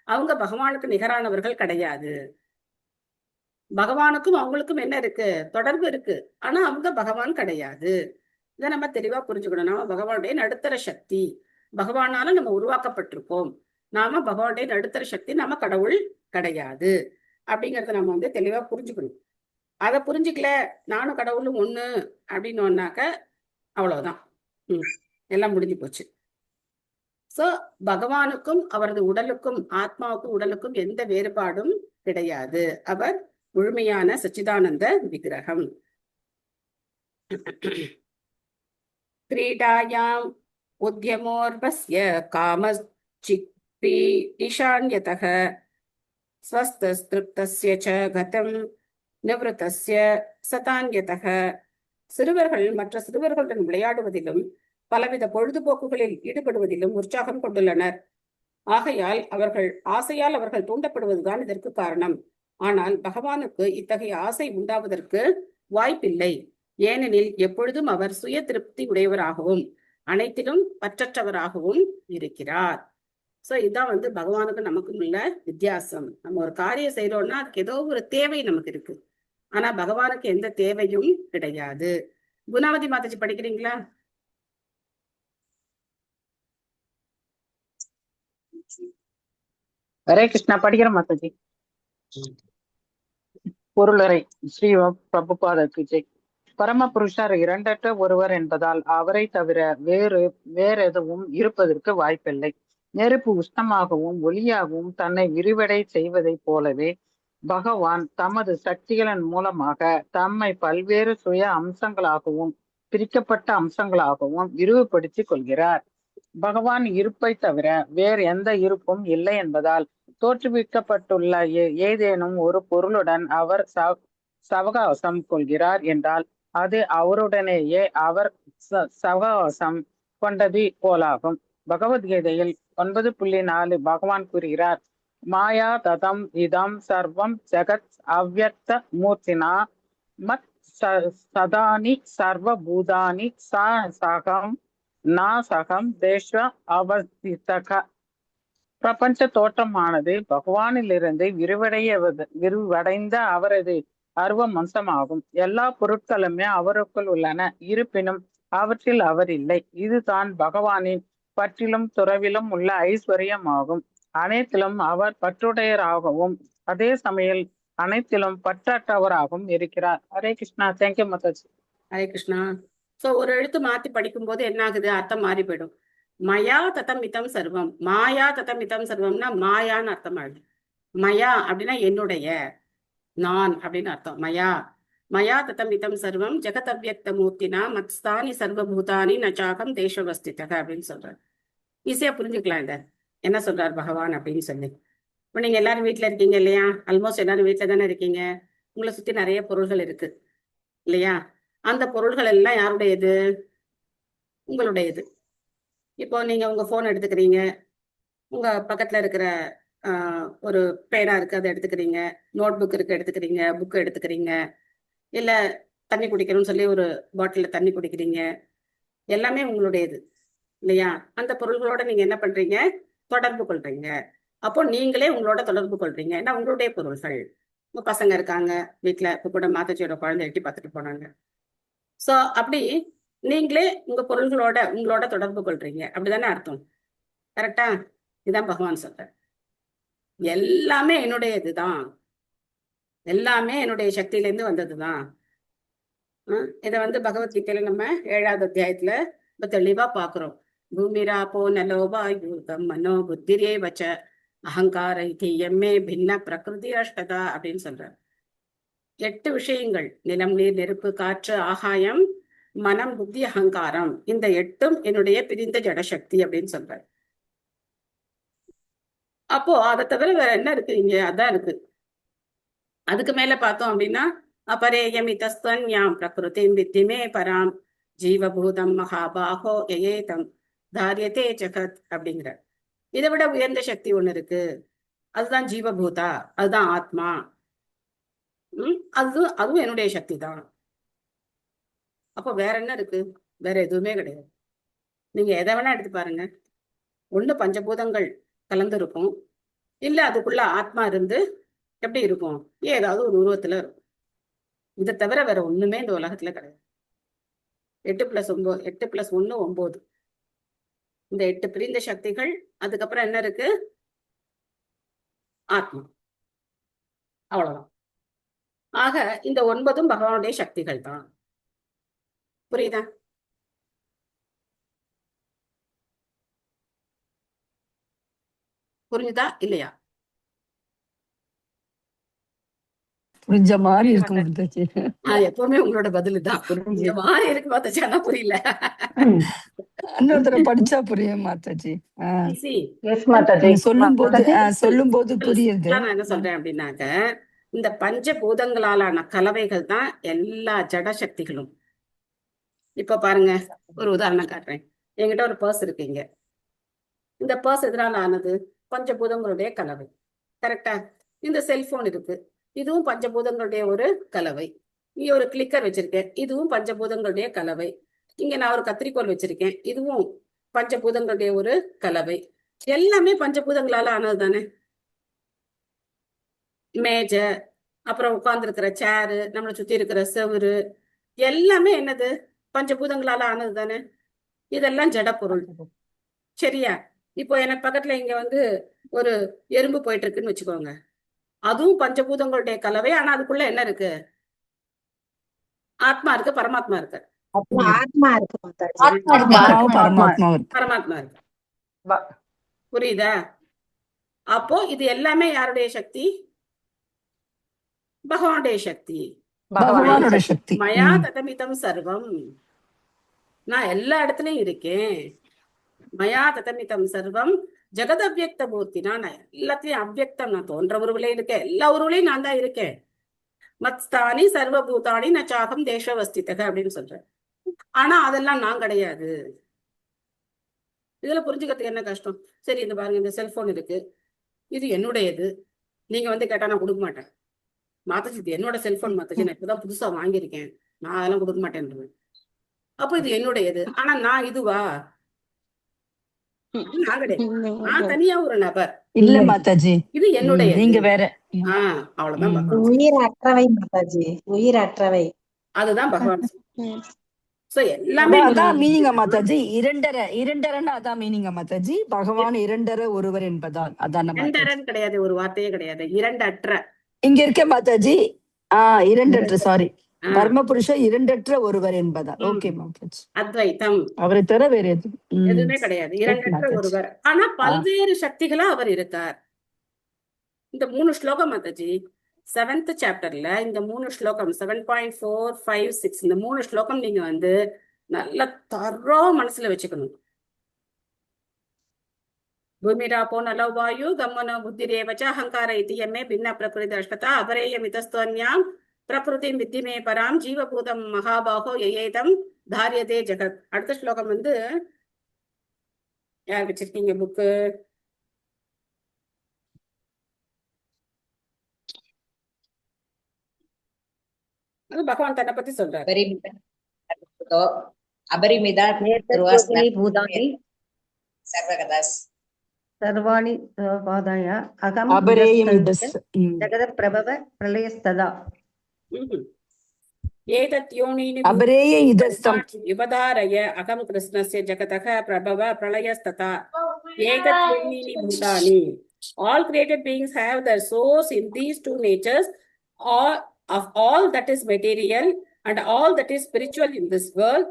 அவங்க பகவானுக்கு நிகரானவர்கள் கிடையாது. பகவானுக்கும் அவங்களுக்கும் என்ன இருக்கு? தொடர்பு இருக்கு. ஆனா அவங்க பகவான் கிடையாது. இதை நம்ம தெளிவா புரிஞ்சுக்கணும். நாம பகவானுடைய நடுத்தர சக்தி, பகவானால நம்ம உருவாக்கப்பட்டிருக்கோம். நாம பகவானுடைய நடுத்தர சக்தி, நாம கடவுள் கிடையாது அப்படிங்கறத நம்ம தெளிவா புரிஞ்சுக்கணும். அதை புரிஞ்சுக்கல, நானும் கடவுளும் ஒண்ணு அப்படின்னோன்னாக்க அவ்வளவுதான். எல்லாம் முடிஞ்சு போச்சு. சோ பகவானுக்கும் அவரது உடலுக்கும், ஆத்மாவுக்கும் உடலுக்கும் எந்த வேறுபாடும் கிடையாது. அவர் முழுமையான சச்சிதானந்த விக்கிரகம். கிரீடாயாம் உத்யமோர்வஸ்ய காமச்சிக்ரி ஈஷான்யதः ஸ்வஸ்தஸ்திருப்தஸ்ய ச கதம் நிவ்ருதஸ்ய சதான்யதः. சிறுவர்கள் மற்ற சிறுவர்களுடன் விளையாடுவதிலும் பலவித பொழுதுபோக்குகளில் ஈடுபடுவதிலும் உற்சாகம் கொண்டுள்ளனர். ஆகையால் ஆசையால் அவர்கள் தூண்டப்படுவதுதான் இதற்கு காரணம். ஆனால் பகவானுக்கு இத்தகைய ஆசை உண்டாவதற்கு வாய்ப்பில்லை. ஏனெனில் எப்பொழுதும் அவர் சுய திருப்தி உடையவராகவும் அனைத்திலும் பற்றற்றவராகவும் இருக்கிறார். சோ இதான் பகவானுக்கு நமக்கும் உள்ள வித்தியாசம். நம்ம ஒரு காரியம் செய்யறோம்னா அதுக்கு ஏதோ ஒரு தேவை நமக்கு இருக்கு. ஆனா பகவானுக்கு எந்த தேவையும் கிடையாது. குணாவதி மாதாஜி படிக்கிறீங்களா? ஹரே கிருஷ்ணா. படிக்கிறேன் மாதாஜி. பொருளுரை. ஸ்ரீ பிரபுபாதக்கு ஜெய். பரமபுருஷர் இரண்டற்ற ஒருவர் என்பதால் அவரை தவிர வேறெதுவும் இருப்பதற்கு வாய்ப்பில்லை. நெருப்பு உஷ்ணமாகவும் ஒளியாகவும் தன்னை விரிவடை செய்வதைப் போலவே பகவான் தமது சக்திகளின் மூலமாக தம்மை பல்வேறு சுய அம்சங்களாகவும் பிரிக்கப்பட்ட அம்சங்களாகவும் விரிவுபடுத்திக் கொள்கிறார். பகவான் இருப்பை தவிர வேறு எந்த இருப்பும் இல்லை என்பதால் தோற்றுவிக்கப்பட்டுள்ள ஏதேனும் ஒரு பொருளுடன் அவர் சவகாசம் கொள்கிறார் என்றால் அது அவருடனேயே அவர் சவகாசம் கொண்டது போலாகும். பகவத்கீதையில் 9.4 பகவான் கூறுகிறார், மாயா ததம் இதம் சர்வம் ஜெகத் அவ்யக்த மூர்த்தினா மத் சதானி சர்வ பூதானி சகம் நாசகம் தேச அவஸ்திதக. பிரபஞ்ச தோற்றமானது பகவானிலிருந்து விரிவடைந்த அவரது அருவம் அம்சமாகும். எல்லா பொருட்களுமே அவருக்குள் உள்ளன. இருப்பினும் அவற்றில் அவர் இல்லை. இதுதான் பகவானின் பற்றிலும் துறவிலும் உள்ள ஐஸ்வர்யமாகும். அனைத்திலும் அவர் பற்றுடையராகவும் அதே சமயம் அனைத்திலும் பற்றற்றவராகவும் இருக்கிறார். ஹரே கிருஷ்ணா. தேங்க்யூ மாதாஜி. ஹரே கிருஷ்ணா. சோ ஒரு எழுத்து மாத்தி படிக்கும் போது என்ன ஆகுது? அர்த்தம் மாறி போயிடும். மயா ததம் இதம் சர்வம். மாயா ததம் இதம் சர்வம்னா மாயான்னு அர்த்தம் ஆகுது. மயா அப்படின்னா என்னுடைய, நான் அப்படின்னு அர்த்தம். மயா ததம் இதம் சர்வம் ஜெகத் அவ்யக்த மூர்த்தினா மத்ஸ்தானி சர்வபூதானி நச்சாகம் தேசவஸ்திதக அப்படின்னு சொல்றாரு. ஈஸியா புரிஞ்சுக்கலாம் இத என்ன சொல்றாரு பகவான் அப்படின்னு சொல்லி. இப்போ நீங்க எல்லாரும் வீட்டுல இருக்கீங்க இல்லையா? ஆல்மோஸ்ட் எல்லாரும் வீட்டுல தானே இருக்கீங்க. உங்களை சுத்தி நிறைய பொருள்கள் இருக்கு இல்லையா? அந்த பொருள்கள் எல்லாம் யாருடையது? உங்களுடையது. இப்போ நீங்க உங்க போன் எடுத்துக்கிறீங்க, உங்க பக்கத்துல இருக்கிற ஒரு பேனா இருக்கு அதை எடுத்துக்கிறீங்க, நோட் புக் இருக்கு எடுத்துக்கிறீங்க, புக்கு எடுத்துக்கிறீங்க, இல்ல தண்ணி குடிக்கணும்னு சொல்லி ஒரு பாட்டில தண்ணி குடிக்கிறீங்க. எல்லாமே உங்களுடையது இல்லையா? அந்த பொருள்களோட நீங்க என்ன பண்றீங்க? தொடர்பு கொள்றீங்க. அப்போ நீங்களே உங்களோட தொடர்பு கொள்றீங்க. ஏன்னா உங்களுடைய பொருள்கள். உங்க பசங்க இருக்காங்க வீட்டுல. இப்ப கூட மாதாஜியோட குழந்தை எட்டி பார்த்துட்டு போனாங்க. சோ அப்படி நீங்களே உங்க பொருள்களோட உங்களோட தொடர்பு கொள்றீங்க. அப்படிதானே அர்த்தம்? கரெக்டா? இதுதான் பகவான் சொல்ற. எல்லாமே என்னுடையதுதான், எல்லாமே என்னுடைய சக்தியிலேருந்து வந்ததுதான். இதை பகவத்கீதையில நம்ம 7வது அத்தியாயத்துல இப்ப தெளிவா பாக்குறோம். பூமிராப்போ நலோபாயூதம் மனோ புத்திரே வச்ச அகங்கார எம்மே பின்ன பிரகிருதி அஷ்டதா அப்படின்னு சொல்றார். 8 விஷயங்கள்: நிலம், நீர், நெருப்பு, காற்று, ஆகாயம், மனம், புத்தி, அகங்காரம். இந்த 8ம் என்னுடைய பிரிந்த ஜடசக்தி அப்படின்னு சொல்றாரு. அப்போ அதை தவிர வேற என்ன இருக்கு? இங்க அதான் இருக்கு. அதுக்கு மேல பார்த்தோம் அப்படின்னா அபரேயமிதஸ்தன்யாம் பிரகிருதிம் வித்திமே பராம் ஜீவபூதம் மகாபாகோ ஏதம் தாரியதே ஜகத் அப்படிங்கிற. இதை விட உயர்ந்த சக்தி ஒண்ணு இருக்கு. அதுதான் ஜீவபூதா, அதுதான் ஆத்மா. அதுவும் என்னுடைய சக்தி தான். அப்போ வேற என்ன இருக்கு? வேற எதுவுமே கிடையாது. நீங்க எதை வேணா எடுத்து பாருங்க. ஒண்ணு பஞ்சபூதங்கள் கலந்து இருக்கும், இல்ல அதுக்குள்ள ஆத்மா இருந்து எப்படி இருக்கும்? ஏதாவது ஒரு உருவத்துல இருக்கும். இதை தவிர வேற ஒண்ணுமே இந்த உலகத்துல கிடையாது. 8 + 1 9. இந்த 8 பிரிந்த சக்திகள். அதுக்கப்புறம் என்ன இருக்கு? ஆத்மா. அவ்வளவுதான். ஆக இந்த 9 பகவானுடைய சக்திகள் தான். புரியுதா? புரிஞ்சுதா இல்லையா? புரிஞ்ச மாதிரி இருக்கு மாதாஜி. எப்பவுமே உங்களோட பதில் தான் புரிஞ்ச மாதிரி இருக்கு மாதாஜி, ஆனா புரியல. இன்னொரு தடவை படிச்சா புரியும் மாதாஜி. மாதாஜி. சொல்லும் போது புரியுது. நான் என்ன சொல்றேன் அப்படின்னாக்க, இந்த பஞ்சபூதங்களாலான கலவைகள் தான் எல்லா ஜட சக்திகளும். இப்ப பாருங்க, ஒரு உதாரணம் காட்டுறேன். என்கிட்ட ஒரு பர்ஸ் இருக்குங்க. இந்த பர்ஸ் எதனால ஆனது? பஞ்சபூதங்களுடைய கலவை. கரெக்டா? இந்த செல்போன் இருக்கு, இதுவும் பஞ்சபூதங்களுடைய ஒரு கலவை. இங்க ஒரு கிளிக்கர் வச்சிருக்கேன், இதுவும் பஞ்சபூதங்களுடைய கலவை. இங்க நான் ஒரு கத்திரிக்கோல் வச்சிருக்கேன், இதுவும் பஞ்சபூதங்களுடைய ஒரு கலவை. எல்லாமே பஞ்சபூதங்களால ஆனது தானே. மேஜை, அப்புறம் உட்கார்ந்து இருக்கிற சேரு, நம்மளை சுத்தி இருக்கிற செவுரு, எல்லாமே என்னது? பஞ்சபூதங்களால ஆனது தானே. இதெல்லாம் ஜட பொருள். சரியா? இப்போ எனக்கு பக்கத்துல இங்க வந்து ஒரு எறும்பு போயிட்டு இருக்குன்னு வச்சுக்கோங்க, அதுவும் பஞ்சபூதங்களுடைய கலவை. ஆனா அதுக்குள்ள என்ன இருக்கு? ஆத்மா இருக்கு, பரமாத்மா இருக்கு. பரமாத்மா இருக்கு. புரியுதா? அப்போ இது எல்லாமே யாருடைய சக்தி? பகவானுடைய சக்தி. மயா ததமிதம் சர்வம். நான் எல்லா இடத்துலயும் இருக்கேன். மயா ததமிதம் சர்வம் ஜெகத் அவ்யக்த மூர்த்தி. நான் எல்லாத்தையும் அவ்யக்தம், நான் தோன்ற உருவிலையும் இருக்கேன், எல்லா உருவிலையும் நான் தான் இருக்கேன். மத்ஸ்தானி சர்வபூதானி நச்சாகம் தேசவஸ்திதக அப்படின்னு சொல்றேன். ஆனா அதெல்லாம் நான் கிடையாது. இதுல புரிஞ்சுக்கிறதுக்கு என்ன கஷ்டம்? சரி, இந்த பாருங்க, இந்த செல்போன் இருக்கு, இது என்னுடையது. நீங்க வந்து கேட்டா நான் கொடுக்க மாட்டேன். மாதாஜி இது என்னோட செல்போன் மாதாஜி, நான் இப்பதான் புதுசா வாங்கியிருக்கேன், நான் அதெல்லாம் கொடுக்க மாட்டேன். அப்போ இது என்னுடையது. ஆனா நான் இதுவா? நான் கிடையாது. நான் தனியா ஒரு நபர் இல்ல மாதாஜி, இது என்னுடைய, நீங்க வேற. அவ்வளவுதான். உயிரற்றவை மாதாஜி, உயிரற்றவை. அதுதான் பகவான். சோ எல்லாமே அதான் மீனிங் மாதாஜி. இரண்டரன்னு அதான் மீனிங் மாதாஜி. பகவான் இரண்டர ஒருவர் என்பதால் அதான். இரண்டரன் கிடையாது, ஒரு வார்த்தையே கிடையாது. இரண்டற்ற இங்க இருக்க மாதாஜி. இரண்டற்ற, சாரி, பரமபுருஷ இரண்டற்ற ஒருவர் என்பதால். ஓகே மாதாஜி. அத்வைத்தம், அவரை தவிர வேற எதுவுமே கிடையாது, இரண்டற்ற ஒருவர். ஆனா பல்வேறு சக்திகளா அவர் இருக்கார். இந்த 3 ஸ்லோகம் மாதாஜி 7th சாப்டர்ல இந்த 3 ஸ்லோகம் 7.4, 5, 6 இந்த 3 ஸ்லோகம் நீங்க வந்து நல்ல தரோ மனசுல வச்சுக்கணும். பூமிராப்போ நலோ வாயு கம்மனோ புத்திரேவச்ச அகங்கார இத்தியமே பின்ன பிரகிருதி அஷ்டதா அபரேயமிதஸ்தோன்யாம் பிரகிருதி வித்திமே பராம் ஜீவபூதம் மகாபாகோ யயேதம் தாரியதே ஜெகத். அடுத்த ஸ்லோகம் வந்து யார் வச்சிருக்கீங்க புக்கு? அது பகவான் தன்னை பத்தி சொல்றாரு. சர்வாணி பாதாய அகம் ஜெகத் பிரபவ பிரளயஸ்ததா. ஏதத் யோனீனி யுவதாரய அகம் கிருஷ்ணஸ்ய ஜகதக பிரபவ பிரளயஸ்ததா. ஏதத் யோனீனி பூதானி. All created beings have their source in these two natures, of all that is material and all that is spiritual in this world.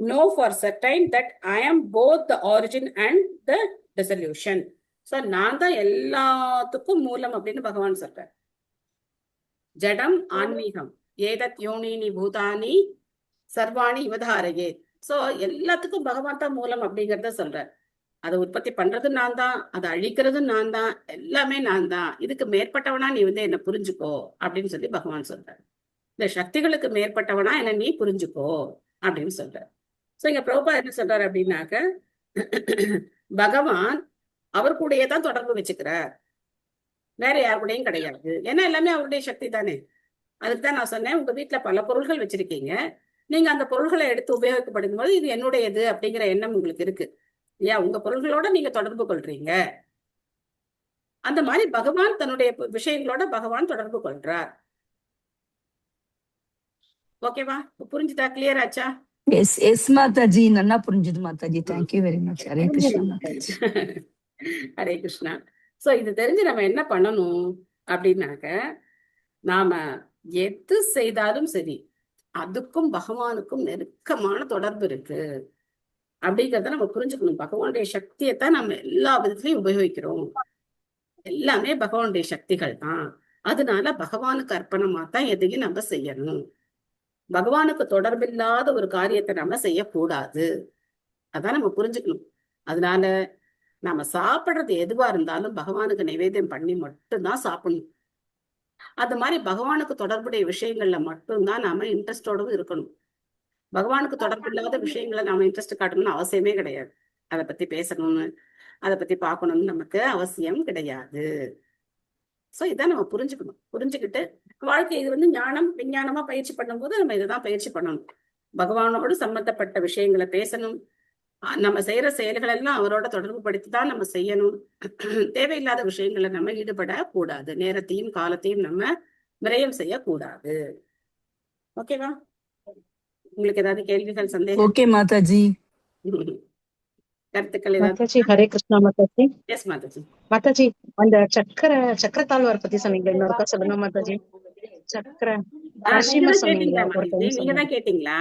Know for certain that I am both the origin and the dissolution. So நான் தான் எல்லாத்துக்கும் மூலம் அப்படின்னு பகவான் சொல்றார். ஜடம் ஆன்மீகம். ஏதத் யோனீனி பூதானி சர்வாணி யுவதாரயே. சோ எல்லாத்துக்கும் பகவான் தான் மூலம் அப்படிங்கறத சொல்றார். அதை உற்பத்தி பண்றது நான் தான், அதை அழிக்கிறது நான் தான், எல்லாமே நான் தான். இதுக்கு மேற்பட்டவனா நீ வந்து என்ன புரிஞ்சுக்கோ அப்படின்னு சொல்லி பகவான் சொல்றார். இந்த சக்திகளுக்கு மேற்பட்டவனா என்ன நீ புரிஞ்சுக்கோ அப்படின்னு சொல்றார். சோ இங்க பிரபுபாதர் என்ன சொல்றாரு அப்படின்னாக்க, பகவான் அவர் கூடயே தான் தொடர்பு வச்சுக்கிறார், வேற யார் கூடயும் கிடையாது. ஏன்னா எல்லாமே அவருடைய சக்தி தானே. அதுக்கு தான் நான் சொன்னேன், உங்க வீட்டுல பல பொருள்கள் வச்சிருக்கீங்க, நீங்க அந்த பொருள்களை எடுத்து உபயோகிக்கப்படும் போது இது என்னுடையது அப்படிங்கிற எண்ணம் உங்களுக்கு இருக்கு இல்லையா? உங்க பொருள்களோட நீங்க தொடர்பு கொள்றீங்க. அந்த மாதிரி பகவான் தன்னுடைய விஷயங்களோட பகவான் தொடர்பு கொள்றார். ஓகேவா? புரிஞ்சுதா? கிளியர் ஆச்சா? எஸ் மாதாஜி, நல்லா புரிஞ்சுது Mataji. Thank you very much. Hare Krishna Mataji. Hare Krishna. So இது தெரிஞ்சு நம்ம என்ன பண்ணணும் அப்படின்னாக்க, நாம எது செய்தாலும் சரி அதுக்கும் பகவானுக்கும் நெருக்கமான தொடர்பு இருக்கு அப்படிங்கிறத நம்ம புரிஞ்சுக்கணும். பகவானுடைய சக்தியைத்தான் நம்ம எல்லா விதத்திலையும் உபயோகிக்கிறோம். எல்லாமே பகவானுடைய சக்திகள் தான். அதனால பகவானுக்கு அர்ப்பணமா தான் எதையும் நம்ம செய்யணும். பகவானுக்கு தொடர்பில்லாத ஒரு காரியத்தை நம்ம செய்யக்கூடாது. அதான் நம்ம புரிஞ்சுக்கணும். அதனால நாம சாப்பிடுறது எதுவா இருந்தாலும் பகவானுக்கு நைவேத்தியம் பண்ணி மட்டும்தான் சாப்பிடணும். அது மாதிரி பகவானுக்கு தொடர்புடைய விஷயங்கள்ல மட்டும்தான் நாம இன்ட்ரெஸ்டோடவும் இருக்கணும். பகவானுக்கு தொடர்பு இல்லாத விஷயங்களை நாம இன்ட்ரெஸ்ட் காட்டணும்னு அவசியமே கிடையாது. அதை பத்தி பேசணும்னு, அதை பத்தி பார்க்கணும்னு நமக்கு அவசியம் கிடையாது. சோ இதான் நம்ம புரிஞ்சுக்கணும். புரிஞ்சுக்கிட்டு வாழ்க்கை இது ஞானம் விஞ்ஞானமா பயிற்சி பண்ணும்போது நம்ம இதைதான் பயிற்சி பண்ணணும். பகவானோடு சம்பந்தப்பட்ட விஷயங்களை பேசணும். நம்ம செய்யற செயல்கள் எல்லாம் அவரோட தொடர்பு படுத்தி தான் நம்ம செய்யணும். தேவையில்லாத விஷயங்களை நம்ம ஈடுபடக்கூடாது. நேரத்தையும் காலத்தையும் நம்ம விரயம் செய்யக்கூடாது. ஓகேவா? உங்களுக்கு ஏதாவது கேள்விகள், சந்தேகம்? ஓகே மாதாஜி. கருத்துக்கள் மாதாஜி, ஹரே கிருஷ்ணா மாதாஜி. எஸ் மாதாஜி. மாதாஜி, அந்த சக்கரத்தாழ்வார் பத்தி சொன்னீங்க, இன்னொருக்கா சொல்லுங்க மாதாஜி. நரசிம்ம சொன்னீங்க. நீங்க தான் கேட்டீங்களா?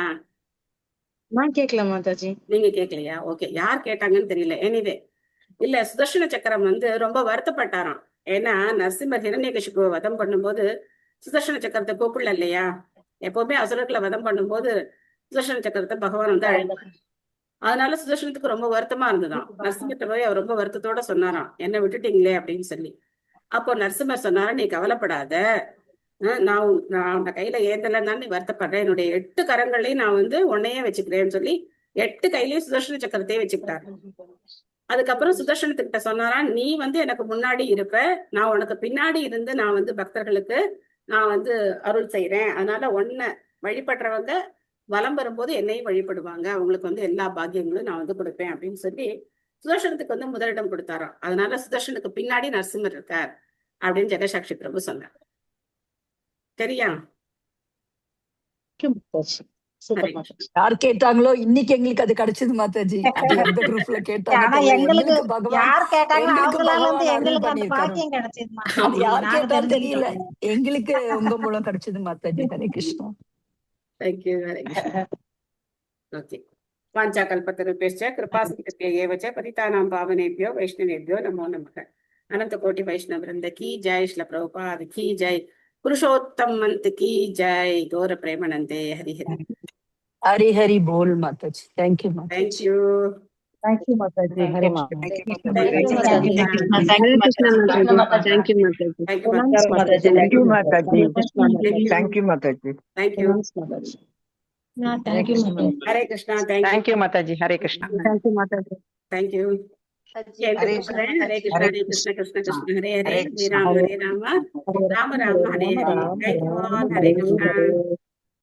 நான் கேட்கல மாதாஜி. நீங்க கேட்கலையா? ஓகே, யார் கேட்டாங்கன்னு தெரியல. எனிவே இல்ல, சுதர்சன சக்கரம் ரொம்ப வருத்தப்பட்டாராம். ஏன்னா நரசிம்மர் ஹிரண்யகசிபுவை வதம் பண்ணும்போது சுதர்சன சக்கரத்தை கூப்பிடல இல்லையா? எப்பவுமே அசுரர்களை வதம் பண்ணும்போது சுதர்சன சக்கரத்தை பகவான் அழைந்தார். அதனால சுதர்சனத்துக்கு ரொம்ப வருத்தமா இருந்ததாம். நரசிம்மர்கிட்ட போய் அவர் ரொம்ப வருத்தத்தோட சொன்னாராம், என்ன விட்டுட்டீங்களே அப்படின்னு சொல்லி. அப்போ நரசிம்மர் சொன்னாரா, நீ கவலைப்படாத, நான் அந்த கையில ஏந்தலன்னா நீ வருத்தப்படுறேன், என்னுடைய 8 கரங்களையும் நான் உன்னையே வச்சுக்கிறேன்னு சொல்லி 8 கையிலயும் சுதர்சன சக்கரத்தையே வச்சுக்கிட்டாரு. அதுக்கப்புறம் சுதர்சனத்துக்கிட்ட சொன்னாரா, நீ எனக்கு முன்னாடி இருப்ப, நான் உனக்கு பின்னாடி இருந்து நான் பக்தர்களுக்கு நான் அருள் செய்யறேன். அதனால உன்னை வழிபடுறவங்க வலம் வரும்போது என்னையும் வழிபடுவாங்க, அவங்களுக்கு எல்லா பாக்கியங்களும் நான் கொடுப்பேன் அப்படின்னு சொல்லி சுதர்சனத்துக்கு முதலிடம் கொடுத்தாராம். அதனால சுதர்சனுக்கு பின்னாடி நரசிம்மர் இருக்கார் அப்படின்னு ஜெகசாட்சி பிரபு சொன்னார். சரியா? யார் கேட்டாங்களோ இன்னைக்கு எங்களுக்கு அது கிடைச்சது மாதாஜி. எந்த குரூப்ல கேட்டாங்க எங்களுக்கு பகவான் யார் கேட்டாலும் தெரியல, எங்களுக்கு உங்க மூலம் கிடைச்சது மாதாஜி. ஹரே கிருஷ்ணா. தேங்க்யூ. ஹரே கிருஷ்ணா. ஓகே. வாஞ்சா கல்பத்தருபேஷ்ச கிருபா சிந்தேய ச பரிதானாம் பாவனேபியோ வைஷ்ணவேபியோ நமோ நமக. अनंत कोटि वैष्णव वृंद की जय, श्रील प्रभुपाद की जय, पुरुषोत्तम मंत की जय, गौर प्रेमानंदे हरि हरि हरि हरि बोल माताजी. थैंक यू माता. Thank you. थैंक यू माताजी. हरे माता. थैंक यू माताजी. थैंक यू माताजी. Thank you. Thank you माताजी. हरे कृष्णा. Thank you माताजी. हरे कृष्णा. थैंक यू माताजी. Thank you. हरे कृष्ण हरे कृष्ण कृष्ण कृष्ण हरे हरे, हरे राम राम हरे हरे, जय भगवान, हरे कृष्ण.